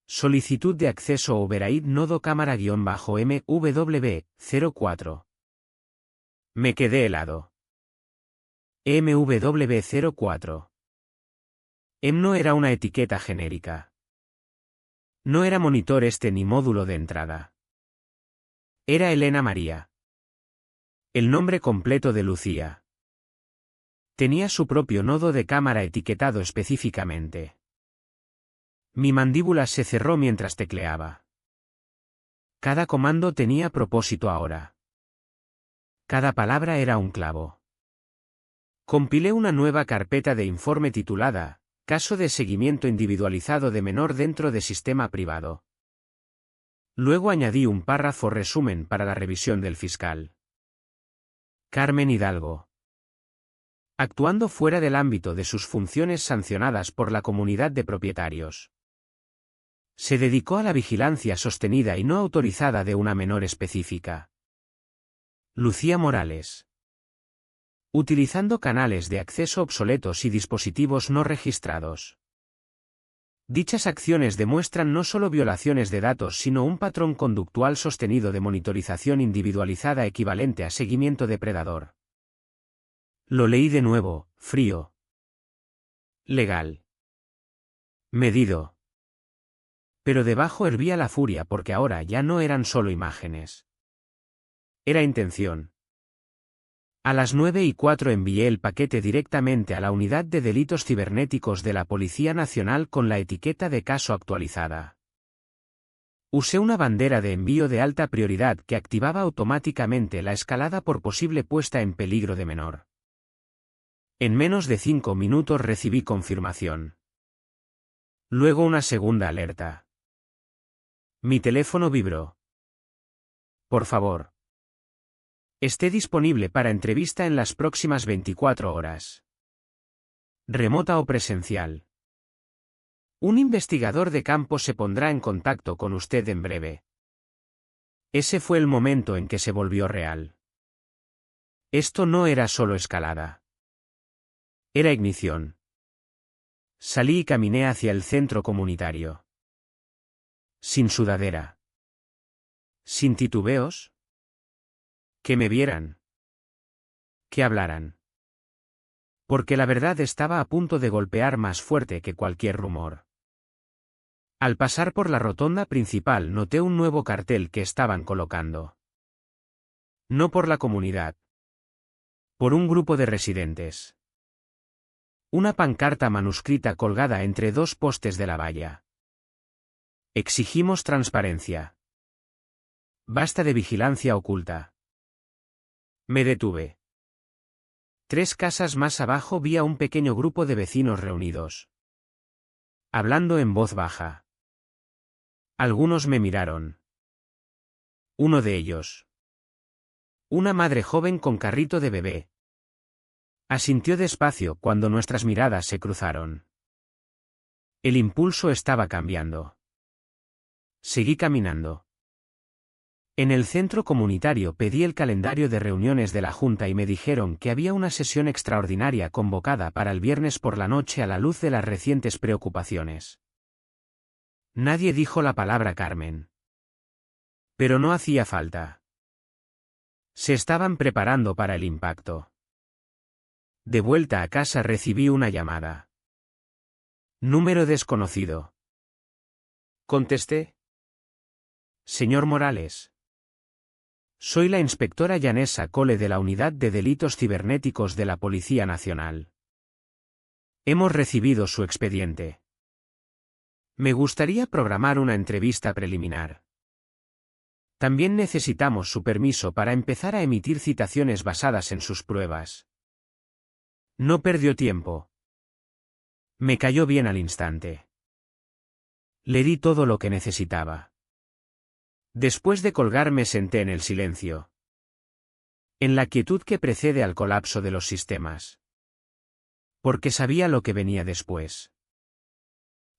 Solicitud de acceso Override nodo cámara-MW04. Me quedé helado. MW04. No era una etiqueta genérica. No era monitor ni módulo de entrada. Era Elena María. El nombre completo de Lucía. Tenía su propio nodo de cámara etiquetado específicamente. Mi mandíbula se cerró mientras tecleaba. Cada comando tenía propósito ahora. Cada palabra era un clavo. Compilé una nueva carpeta de informe titulada Caso de seguimiento individualizado de menor dentro de sistema privado. Luego añadí un párrafo resumen para la revisión del fiscal. Carmen Hidalgo. Actuando fuera del ámbito de sus funciones sancionadas por la comunidad de propietarios. Se dedicó a la vigilancia sostenida y no autorizada de una menor específica. Lucía Morales. Utilizando canales de acceso obsoletos y dispositivos no registrados. Dichas acciones demuestran no solo violaciones de datos sino un patrón conductual sostenido de monitorización individualizada equivalente a seguimiento depredador. Lo leí de nuevo, frío. Legal. Medido. Pero debajo hervía la furia porque ahora ya no eran solo imágenes. Era intención. A las 9:04 envié el paquete directamente a la Unidad de Delitos Cibernéticos de la Policía Nacional con la etiqueta de caso actualizada. Usé una bandera de envío de alta prioridad que activaba automáticamente la escalada por posible puesta en peligro de menor. En menos de 5 minutos recibí confirmación. Luego una segunda alerta. Mi teléfono vibró. Por favor. Esté disponible para entrevista en las próximas 24 horas. Remota o presencial. Un investigador de campo se pondrá en contacto con usted en breve. Ese fue el momento en que se volvió real. Esto no era solo escalada. Era ignición. Salí y caminé hacia el centro comunitario. Sin sudadera. Sin titubeos. Que me vieran. Que hablaran. Porque la verdad estaba a punto de golpear más fuerte que cualquier rumor. Al pasar por la rotonda principal noté un nuevo cartel que estaban colocando. No por la comunidad. Por un grupo de residentes. Una pancarta manuscrita colgada entre 2 postes de la valla. Exigimos transparencia. Basta de vigilancia oculta. Me detuve. 3 casas más abajo vi a un pequeño grupo de vecinos reunidos. Hablando en voz baja. Algunos me miraron. Uno de ellos. Una madre joven con carrito de bebé. Asintió despacio cuando nuestras miradas se cruzaron. El impulso estaba cambiando. Seguí caminando. En el centro comunitario pedí el calendario de reuniones de la Junta y me dijeron que había una sesión extraordinaria convocada para el viernes por la noche a la luz de las recientes preocupaciones. Nadie dijo la palabra Carmen. Pero no hacía falta. Se estaban preparando para el impacto. De vuelta a casa recibí una llamada. Número desconocido. Contesté. Señor Morales. Soy la inspectora Yanesa Cole de la Unidad de Delitos Cibernéticos de la Policía Nacional. Hemos recibido su expediente. Me gustaría programar una entrevista preliminar. También necesitamos su permiso para empezar a emitir citaciones basadas en sus pruebas. No perdió tiempo. Me cayó bien al instante. Le di todo lo que necesitaba. Después de colgar me senté en el silencio. En la quietud que precede al colapso de los sistemas. Porque sabía lo que venía después.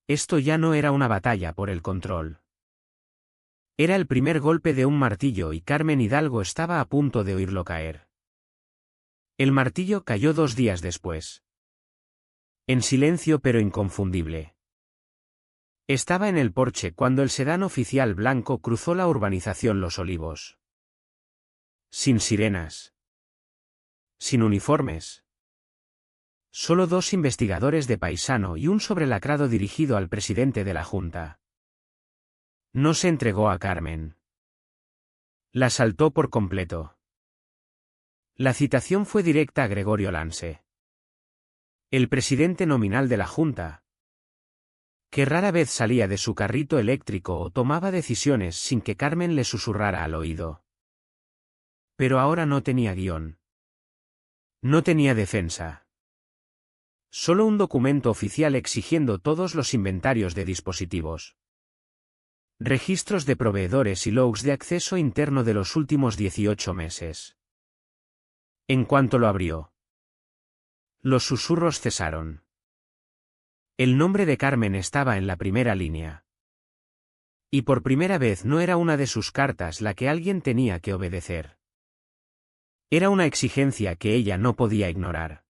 Esto ya no era una batalla por el control. Era el primer golpe de un martillo y Carmen Hidalgo estaba a punto de oírlo caer. El martillo cayó 2 días después. En silencio pero inconfundible. Estaba en el porche cuando el sedán oficial blanco cruzó la urbanización Los Olivos. Sin sirenas. Sin uniformes. Solo 2 investigadores de paisano y un sobrelacrado dirigido al presidente de la Junta. No se entregó a Carmen. La saltó por completo. La citación fue directa a Gregorio Lance. El presidente nominal de la Junta, que rara vez salía de su carrito eléctrico o tomaba decisiones sin que Carmen le susurrara al oído. Pero ahora no tenía guión. No tenía defensa. Solo un documento oficial exigiendo todos los inventarios de dispositivos. Registros de proveedores y logs de acceso interno de los últimos 18 meses. En cuanto lo abrió, los susurros cesaron. El nombre de Carmen estaba en la primera línea. Y por primera vez no era una de sus cartas la que alguien tenía que obedecer. Era una exigencia que ella no podía ignorar.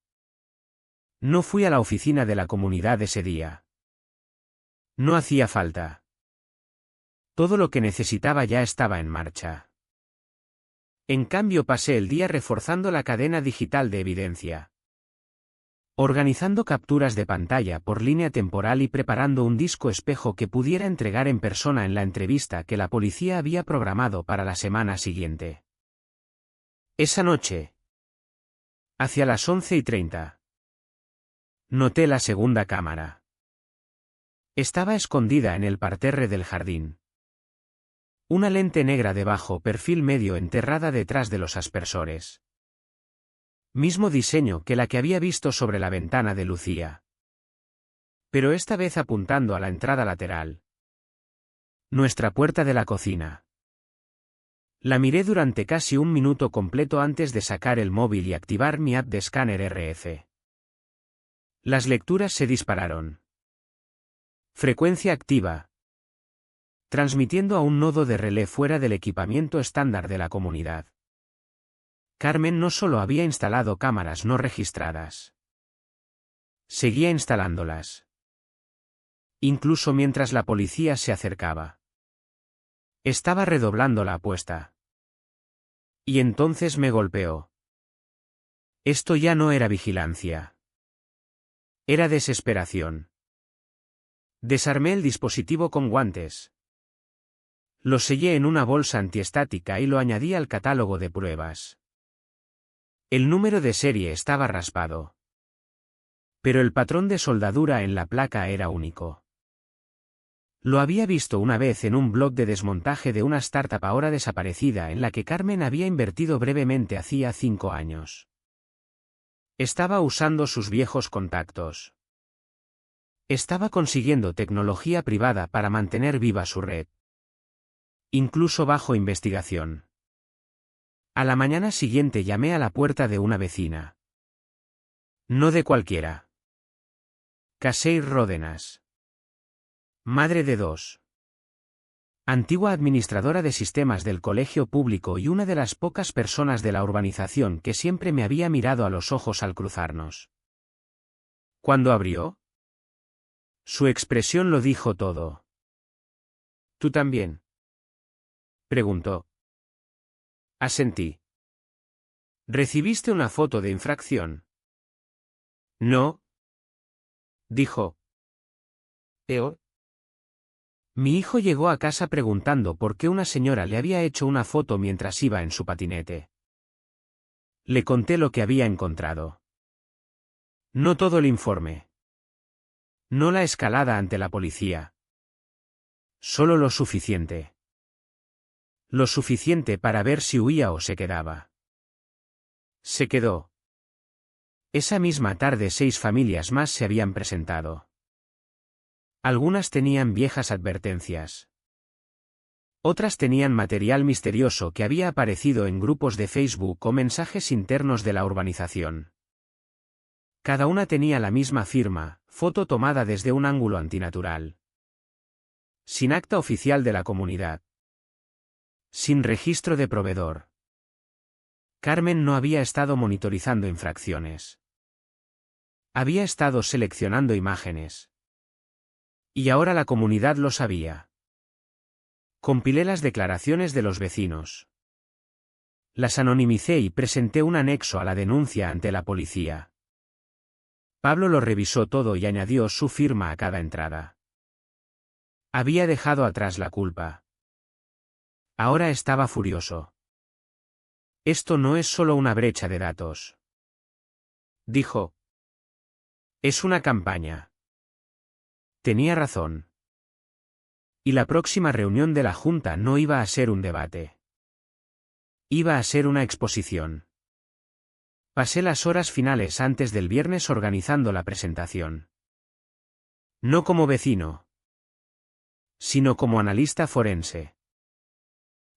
No fui a la oficina de la comunidad ese día. No hacía falta. Todo lo que necesitaba ya estaba en marcha. En cambio pasé el día reforzando la cadena digital de evidencia. Organizando capturas de pantalla por línea temporal y preparando un disco espejo que pudiera entregar en persona en la entrevista que la policía había programado para la semana siguiente. Esa noche, hacia las 11:30, noté la segunda cámara. Estaba escondida en el parterre del jardín. Una lente negra de bajo perfil medio enterrada detrás de los aspersores. Mismo diseño que la que había visto sobre la ventana de Lucía. Pero esta vez apuntando a la entrada lateral. Nuestra puerta de la cocina. La miré durante casi un minuto completo antes de sacar el móvil y activar mi app de escáner RF. Las lecturas se dispararon. Frecuencia activa. Transmitiendo a un nodo de relé fuera del equipamiento estándar de la comunidad. Carmen no solo había instalado cámaras no registradas. Seguía instalándolas. Incluso mientras la policía se acercaba. Estaba redoblando la apuesta. Y entonces me golpeó. Esto ya no era vigilancia. Era desesperación. Desarmé el dispositivo con guantes. Lo sellé en una bolsa antiestática y lo añadí al catálogo de pruebas. El número de serie estaba raspado. Pero el patrón de soldadura en la placa era único. Lo había visto una vez en un blog de desmontaje de una startup ahora desaparecida en la que Carmen había invertido brevemente hacía 5 años. Estaba usando sus viejos contactos. Estaba consiguiendo tecnología privada para mantener viva su red. Incluso bajo investigación. A la mañana siguiente llamé a la puerta de una vecina. No de cualquiera. Casey Ródenas. Madre de 2. Antigua administradora de sistemas del colegio público y una de las pocas personas de la urbanización que siempre me había mirado a los ojos al cruzarnos. ¿Cuándo abrió? Su expresión lo dijo todo. ¿Tú también?, preguntó. Asentí. ¿Recibiste una foto de infracción? No, dijo. Peor. Mi hijo llegó a casa preguntando por qué una señora le había hecho una foto mientras iba en su patinete. Le conté lo que había encontrado. No todo el informe. No la escalada ante la policía. Solo lo suficiente. Lo suficiente para ver si huía o se quedaba. Se quedó. Esa misma tarde 6 familias más se habían presentado. Algunas tenían viejas advertencias. Otras tenían material misterioso que había aparecido en grupos de Facebook o mensajes internos de la urbanización. Cada una tenía la misma firma, foto tomada desde un ángulo antinatural. Sin acta oficial de la comunidad. Sin registro de proveedor. Carmen no había estado monitorizando infracciones. Había estado seleccionando imágenes. Y ahora la comunidad lo sabía. Compilé las declaraciones de los vecinos. Las anonimicé y presenté un anexo a la denuncia ante la policía. Pablo lo revisó todo y añadió su firma a cada entrada. Había dejado atrás la culpa. Ahora estaba furioso. Esto no es solo una brecha de datos. Dijo. Es una campaña. Tenía razón. Y la próxima reunión de la Junta no iba a ser un debate. Iba a ser una exposición. Pasé las horas finales antes del viernes organizando la presentación. No como vecino, sino como analista forense.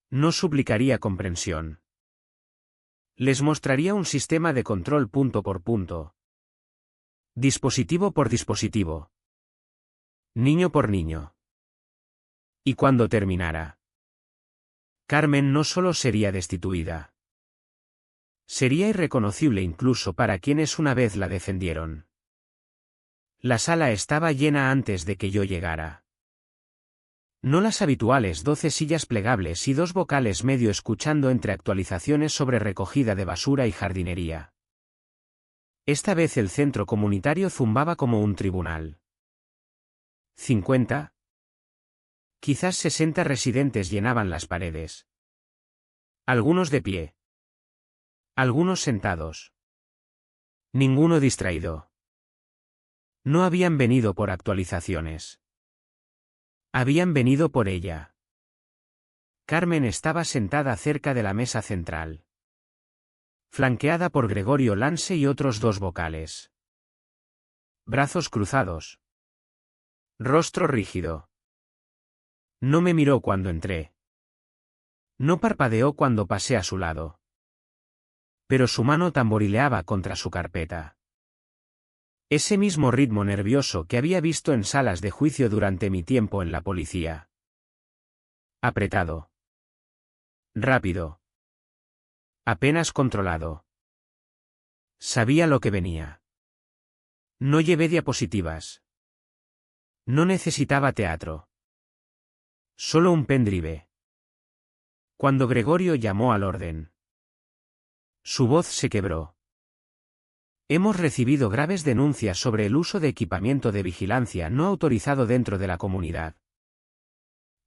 No suplicaría comprensión. Les mostraría un sistema de control punto por punto. Dispositivo por dispositivo. Niño por niño. Y cuando terminara, Carmen no solo sería destituida. Sería irreconocible incluso para quienes una vez la defendieron. La sala estaba llena antes de que yo llegara. No las habituales 12 sillas plegables y 2 vocales medio escuchando entre actualizaciones sobre recogida de basura y jardinería. Esta vez el centro comunitario zumbaba como un tribunal. 50. Quizás 60 residentes llenaban las paredes. Algunos de pie. Algunos sentados. Ninguno distraído. No habían venido por actualizaciones. Habían venido por ella. Carmen estaba sentada cerca de la mesa central. Flanqueada por Gregorio Lance y otros 2 vocales. Brazos cruzados. Rostro rígido. No me miró cuando entré. No parpadeó cuando pasé a su lado. Pero su mano tamborileaba contra su carpeta. Ese mismo ritmo nervioso que había visto en salas de juicio durante mi tiempo en la policía. Apretado. Rápido. Apenas controlado. Sabía lo que venía. No llevé diapositivas. No necesitaba teatro. Solo un pendrive. Cuando Gregorio llamó al orden, su voz se quebró. Hemos recibido graves denuncias sobre el uso de equipamiento de vigilancia no autorizado dentro de la comunidad.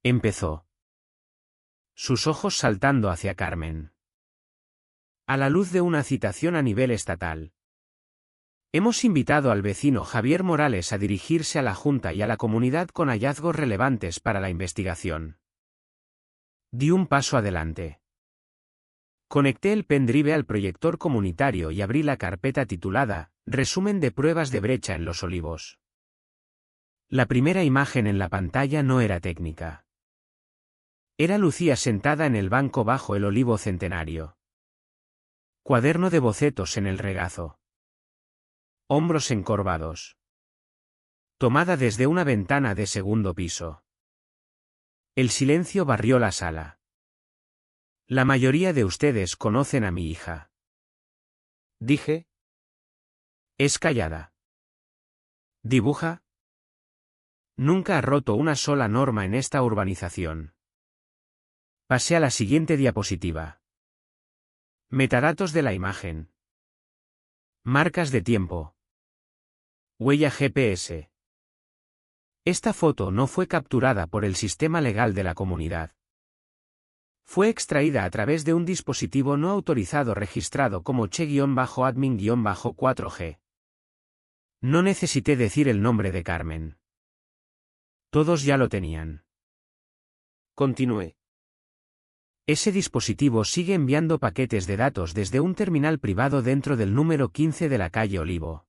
Empezó. Sus ojos saltando hacia Carmen. A la luz de una citación a nivel estatal. Hemos invitado al vecino Javier Morales a dirigirse a la Junta y a la comunidad con hallazgos relevantes para la investigación. Di un paso adelante. Conecté el pendrive al proyector comunitario y abrí la carpeta titulada Resumen de pruebas de brecha en Los Olivos. La primera imagen en la pantalla no era técnica. Era Lucía sentada en el banco bajo el olivo centenario. Cuaderno de bocetos en el regazo. Hombros encorvados. Tomada desde una ventana de segundo piso. El silencio barrió la sala. La mayoría de ustedes conocen a mi hija. Dije. Es callada. ¿Dibuja? Nunca ha roto una sola norma en esta urbanización. Pasé a la siguiente diapositiva. Metadatos de la imagen. Marcas de tiempo. Huella GPS. Esta foto no fue capturada por el sistema legal de la comunidad. Fue extraída a través de un dispositivo no autorizado registrado como che-admin-4G. No necesité decir el nombre de Carmen. Todos ya lo tenían. Continué. Ese dispositivo sigue enviando paquetes de datos desde un terminal privado dentro del número 15 de la calle Olivo.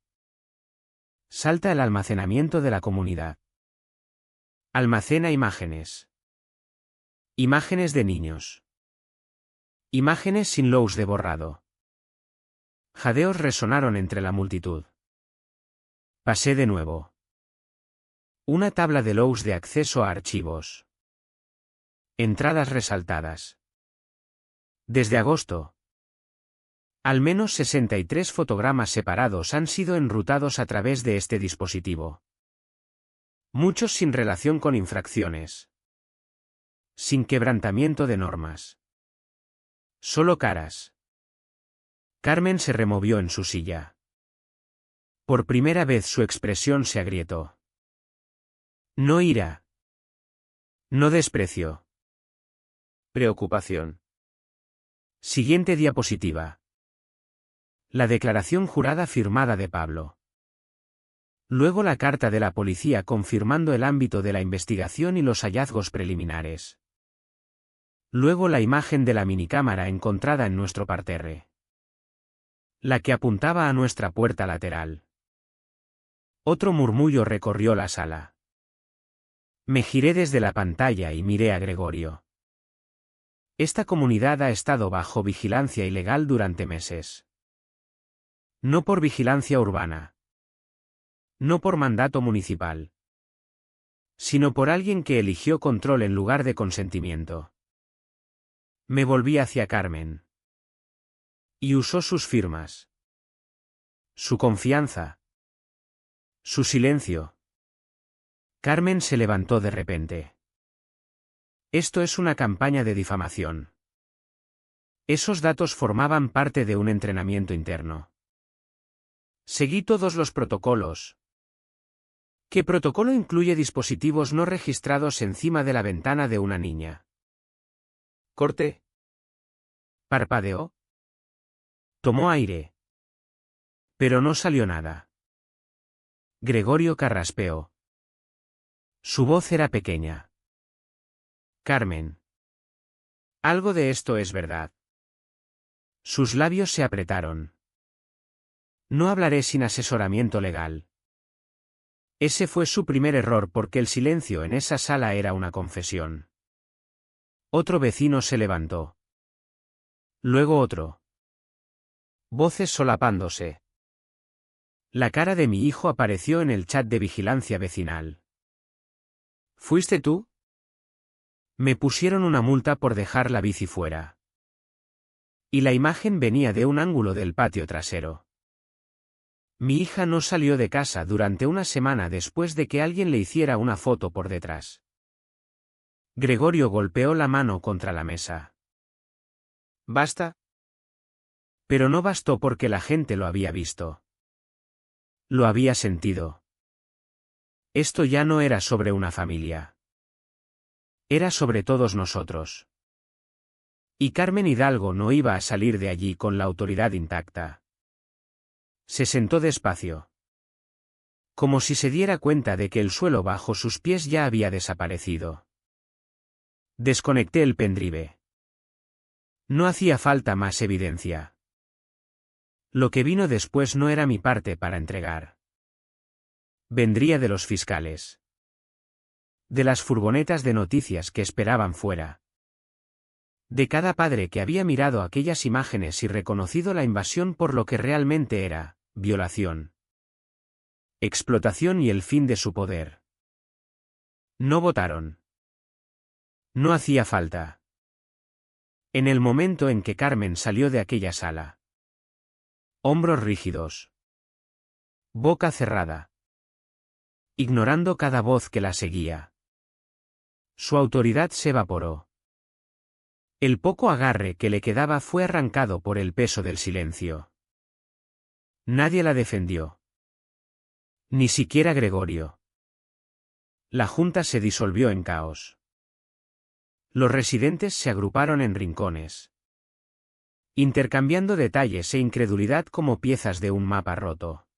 Salta el almacenamiento de la comunidad. Almacena imágenes. Imágenes de niños. Imágenes sin logs de borrado. Jadeos resonaron entre la multitud. Pasé de nuevo. Una tabla de logs de acceso a archivos. Entradas resaltadas. Desde agosto. Al menos 63 fotogramas separados han sido enrutados a través de este dispositivo. Muchos sin relación con infracciones. Sin quebrantamiento de normas. Solo caras. Carmen se removió en su silla. Por primera vez su expresión se agrietó. No ira. No desprecio. Preocupación. Siguiente diapositiva. La declaración jurada firmada de Pablo. Luego la carta de la policía confirmando el ámbito de la investigación y los hallazgos preliminares. Luego la imagen de la minicámara encontrada en nuestro parterre. La que apuntaba a nuestra puerta lateral. Otro murmullo recorrió la sala. Me giré desde la pantalla y miré a Gregorio. Esta comunidad ha estado bajo vigilancia ilegal durante meses. No por vigilancia urbana. No por mandato municipal. Sino por alguien que eligió control en lugar de consentimiento. Me volví hacia Carmen. Y usó sus firmas. Su confianza. Su silencio. Carmen se levantó de repente. Esto es una campaña de difamación. Esos datos formaban parte de un entrenamiento interno. Seguí todos los protocolos. ¿Qué protocolo incluye dispositivos no registrados encima de la ventana de una niña? Corte. Parpadeó. Tomó aire. Pero no salió nada. Gregorio carraspeó. Su voz era pequeña. Carmen. Algo de esto es verdad. Sus labios se apretaron. No hablaré sin asesoramiento legal. Ese fue su primer error porque el silencio en esa sala era una confesión. Otro vecino se levantó. Luego otro. Voces solapándose. La cara de mi hijo apareció en el chat de vigilancia vecinal. ¿Fuiste tú? Me pusieron una multa por dejar la bici fuera. Y la imagen venía de un ángulo del patio trasero. Mi hija no salió de casa durante una semana después de que alguien le hiciera una foto por detrás. Gregorio golpeó la mano contra la mesa. ¿Basta? Pero no bastó porque la gente lo había visto. Lo había sentido. Esto ya no era sobre una familia. Era sobre todos nosotros. Y Carmen Hidalgo no iba a salir de allí con la autoridad intacta. Se sentó despacio. Como si se diera cuenta de que el suelo bajo sus pies ya había desaparecido. Desconecté el pendrive. No hacía falta más evidencia. Lo que vino después no era mi parte para entregar. Vendría de los fiscales. De las furgonetas de noticias que esperaban fuera. De cada padre que había mirado aquellas imágenes y reconocido la invasión por lo que realmente era, violación. Explotación y el fin de su poder. No votaron. No hacía falta. En el momento en que Carmen salió de aquella sala. Hombros rígidos. Boca cerrada. Ignorando cada voz que la seguía. Su autoridad se evaporó. El poco agarre que le quedaba fue arrancado por el peso del silencio. Nadie la defendió. Ni siquiera Gregorio. La junta se disolvió en caos. Los residentes se agruparon en rincones. Intercambiando detalles e incredulidad como piezas de un mapa roto.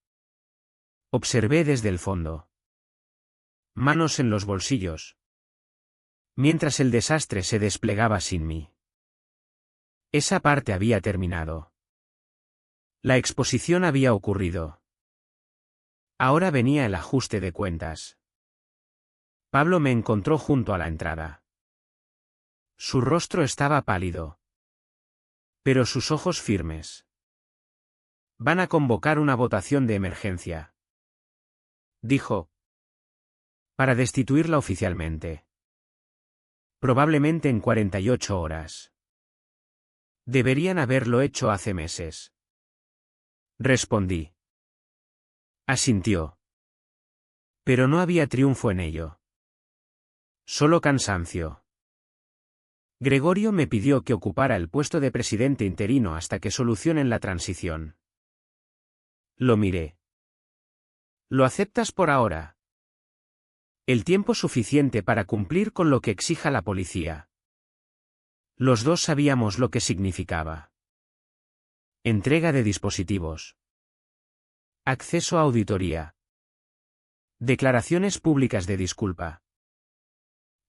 Observé desde el fondo. Manos en los bolsillos. Mientras el desastre se desplegaba sin mí. Esa parte había terminado. La exposición había ocurrido. Ahora venía el ajuste de cuentas. Pablo me encontró junto a la entrada. Su rostro estaba pálido, pero sus ojos firmes. Van a convocar una votación de emergencia, dijo, para destituirla oficialmente. Probablemente en 48 horas. Deberían haberlo hecho hace meses. Respondí. Asintió. Pero no había triunfo en ello. Solo cansancio. Gregorio me pidió que ocupara el puesto de presidente interino hasta que solucionen la transición. Lo miré. ¿Lo aceptas por ahora? El tiempo suficiente para cumplir con lo que exija la policía. Los dos sabíamos lo que significaba. Entrega de dispositivos. Acceso a auditoría. Declaraciones públicas de disculpa.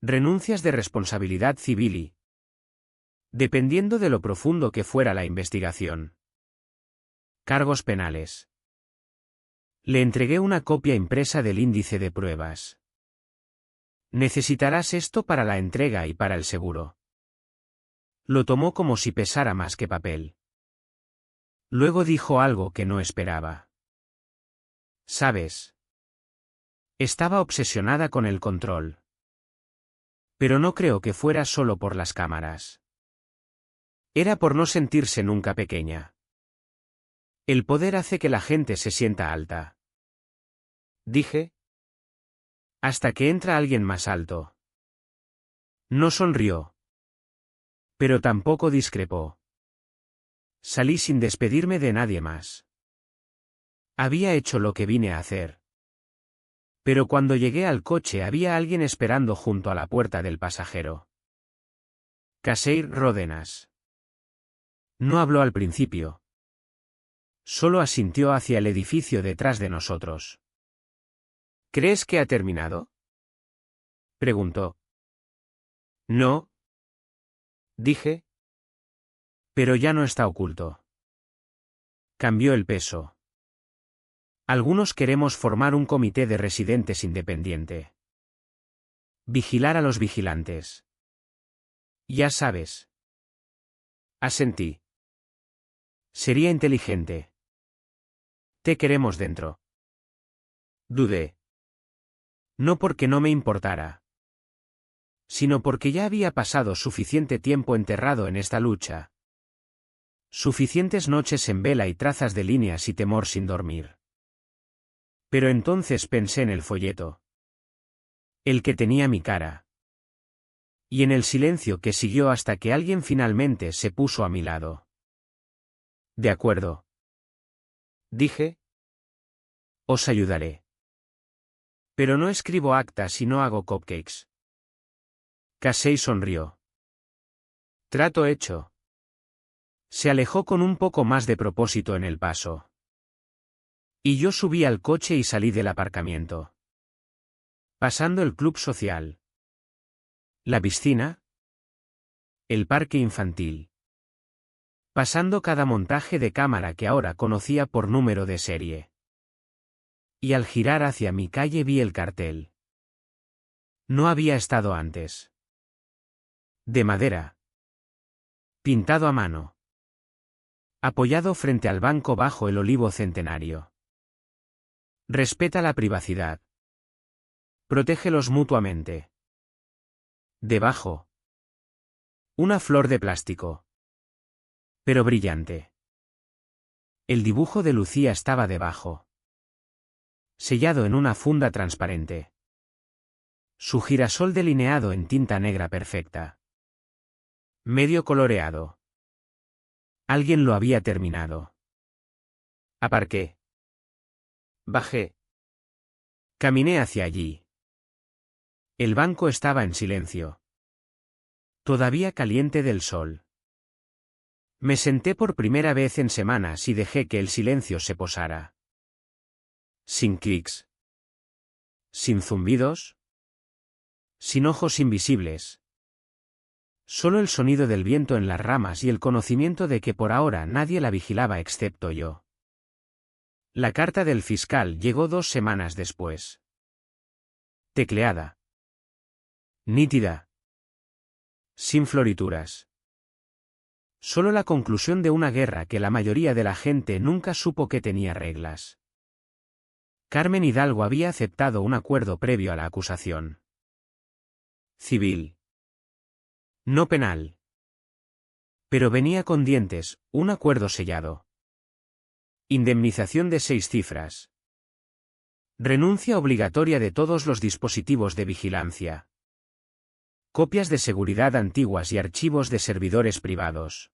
Renuncias de responsabilidad civil y, dependiendo de lo profundo que fuera la investigación, cargos penales. Le entregué una copia impresa del índice de pruebas. Necesitarás esto para la entrega y para el seguro. Lo tomó como si pesara más que papel. Luego dijo algo que no esperaba. ¿Sabes? Estaba obsesionada con el control. Pero no creo que fuera solo por las cámaras. Era por no sentirse nunca pequeña. El poder hace que la gente se sienta alta. Dije. Hasta que entra alguien más alto. No sonrió. Pero tampoco discrepó. Salí sin despedirme de nadie más. Había hecho lo que vine a hacer. Pero cuando llegué al coche había alguien esperando junto a la puerta del pasajero. Casey Ródenas. No habló al principio. Solo asintió hacia el edificio detrás de nosotros. ¿Crees que ha terminado? Preguntó. No. Dije. Pero ya no está oculto. Cambió el peso. Algunos queremos formar un comité de residentes independiente. Vigilar a los vigilantes. Ya sabes. Asentí. Sería inteligente. Te queremos dentro. Dudé. No porque no me importara, sino porque ya había pasado suficiente tiempo enterrado en esta lucha. Suficientes noches en vela y trazas de líneas y temor sin dormir. Pero entonces pensé en el folleto. El que tenía mi cara. Y en el silencio que siguió hasta que alguien finalmente se puso a mi lado. De acuerdo. Dije. Os ayudaré. Pero no escribo actas y no hago cupcakes. Casey sonrió. Trato hecho. Se alejó con un poco más de propósito en el paso. Y yo subí al coche y salí del aparcamiento. Pasando el club social. La piscina. El parque infantil. Pasando cada montaje de cámara que ahora conocía por número de serie. Y al girar hacia mi calle vi el cartel. No había estado antes. De madera. Pintado a mano. Apoyado frente al banco bajo el olivo centenario. Respeta la privacidad. Protégelos mutuamente. Debajo. Una flor de plástico. Pero brillante. El dibujo de Lucía estaba debajo. Sellado en una funda transparente. Su girasol delineado en tinta negra perfecta. Medio coloreado. Alguien lo había terminado. Aparqué. Bajé. Caminé hacia allí. El banco estaba en silencio. Todavía caliente del sol. Me senté por primera vez en semanas y dejé que el silencio se posara. Sin clics. Sin zumbidos. Sin ojos invisibles. Solo el sonido del viento en las ramas y el conocimiento de que por ahora nadie la vigilaba excepto yo. La carta del fiscal llegó 2 semanas después. Tecleada. Nítida. Sin florituras. Solo la conclusión de una guerra que la mayoría de la gente nunca supo que tenía reglas. Carmen Hidalgo había aceptado un acuerdo previo a la acusación. Civil. No penal. Pero venía con dientes, un acuerdo sellado. Indemnización de 6 cifras. Renuncia obligatoria de todos los dispositivos de vigilancia. Copias de seguridad antiguas y archivos de servidores privados.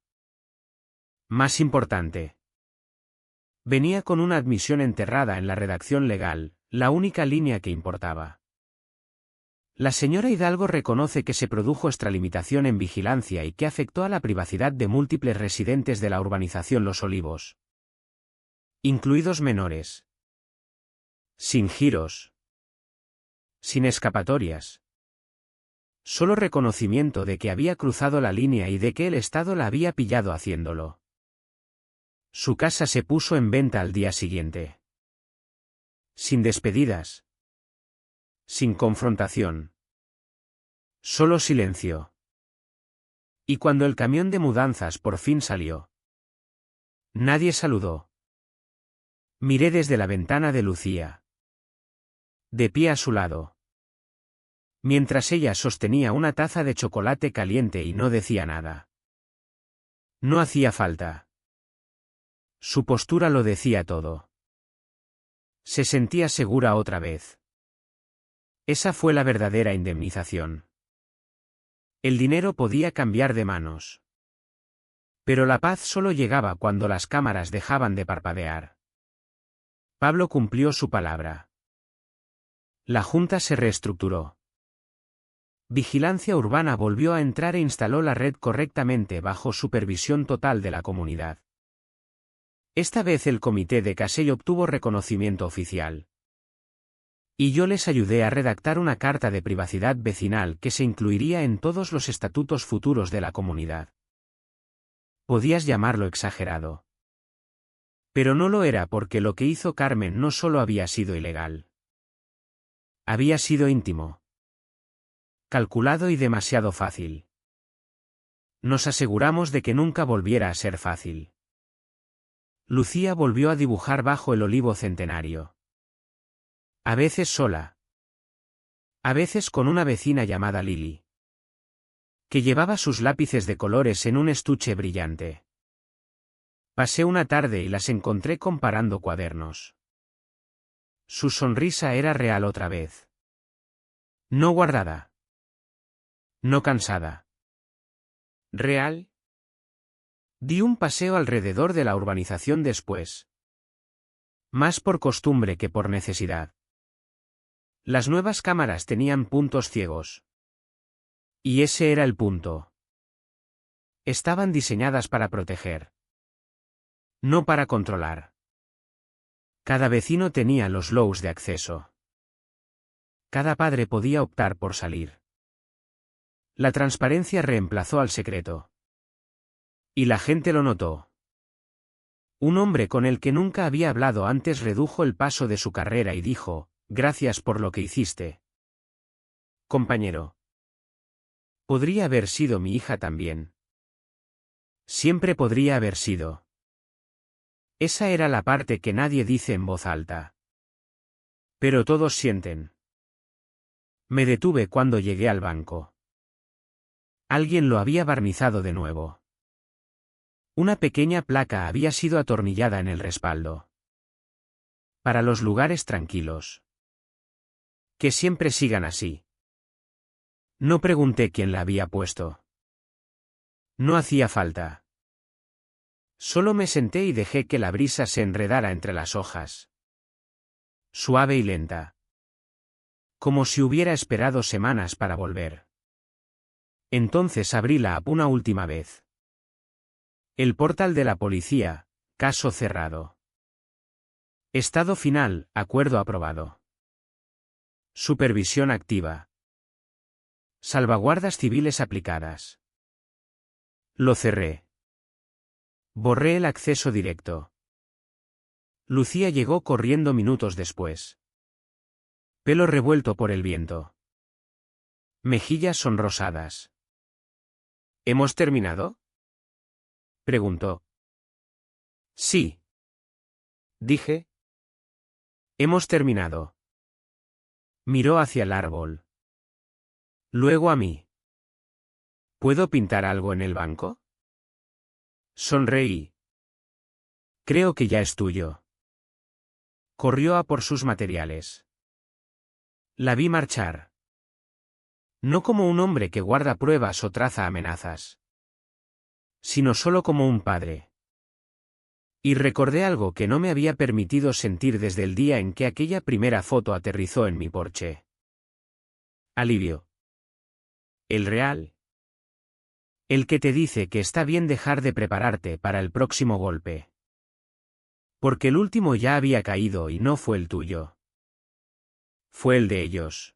Más importante. Venía con una admisión enterrada en la redacción legal, la única línea que importaba. La señora Hidalgo reconoce que se produjo extralimitación en vigilancia y que afectó a la privacidad de múltiples residentes de la urbanización Los Olivos, incluidos menores. Sin giros. Sin escapatorias. Solo reconocimiento de que había cruzado la línea y de que el Estado la había pillado haciéndolo. Su casa se puso en venta al día siguiente. Sin despedidas. Sin confrontación. Solo silencio. Y cuando el camión de mudanzas por fin salió, nadie saludó. Miré desde la ventana de Lucía. De pie a su lado. Mientras ella sostenía una taza de chocolate caliente y no decía nada. No hacía falta. Su postura lo decía todo. Se sentía segura otra vez. Esa fue la verdadera indemnización. El dinero podía cambiar de manos. Pero la paz solo llegaba cuando las cámaras dejaban de parpadear. Pablo cumplió su palabra. La Junta se reestructuró. Vigilancia Urbana volvió a entrar e instaló la red correctamente bajo supervisión total de la comunidad. Esta vez el comité de Casey obtuvo reconocimiento oficial. Y yo les ayudé a redactar una carta de privacidad vecinal que se incluiría en todos los estatutos futuros de la comunidad. Podías llamarlo exagerado. Pero no lo era porque lo que hizo Carmen no solo había sido ilegal. Había sido íntimo. Calculado y demasiado fácil. Nos aseguramos de que nunca volviera a ser fácil. Lucía volvió a dibujar bajo el olivo centenario. A veces sola. A veces con una vecina llamada Lily, que llevaba sus lápices de colores en un estuche brillante. Pasé una tarde y las encontré comparando cuadernos. Su sonrisa era real otra vez. No guardada. No cansada. ¿Real? Di un paseo alrededor de la urbanización después. Más por costumbre que por necesidad. Las nuevas cámaras tenían puntos ciegos. Y ese era el punto. Estaban diseñadas para proteger. No para controlar. Cada vecino tenía los logs de acceso. Cada padre podía optar por salir. La transparencia reemplazó al secreto. Y la gente lo notó. Un hombre con el que nunca había hablado antes redujo el paso de su carrera y dijo: «Gracias por lo que hiciste, compañero». Podría haber sido mi hija también. Siempre podría haber sido. Esa era la parte que nadie dice en voz alta. Pero todos sienten. Me detuve cuando llegué al banco. Alguien lo había barnizado de nuevo. Una pequeña placa había sido atornillada en el respaldo. Para los lugares tranquilos. Que siempre sigan así. No pregunté quién la había puesto. No hacía falta. Solo me senté y dejé que la brisa se enredara entre las hojas. Suave y lenta. Como si hubiera esperado semanas para volver. Entonces abrí la app una última vez. El portal de la policía, caso cerrado. Estado final, acuerdo aprobado. Supervisión activa. Salvaguardas civiles aplicadas. Lo cerré. Borré el acceso directo. Lucía llegó corriendo minutos después. Pelo revuelto por el viento. Mejillas sonrosadas. ¿Hemos terminado? Preguntó. Sí. Dije. Hemos terminado. Miró hacia el árbol. Luego a mí. ¿Puedo pintar algo en el banco? Sonreí. Creo que ya es tuyo. Corrió a por sus materiales. La vi marchar. No como un hombre que guarda pruebas o traza amenazas, sino solo como un padre. Y recordé algo que no me había permitido sentir desde el día en que aquella primera foto aterrizó en mi porche. Alivio. El real. El que te dice que está bien dejar de prepararte para el próximo golpe. Porque el último ya había caído y no fue el tuyo. Fue el de ellos.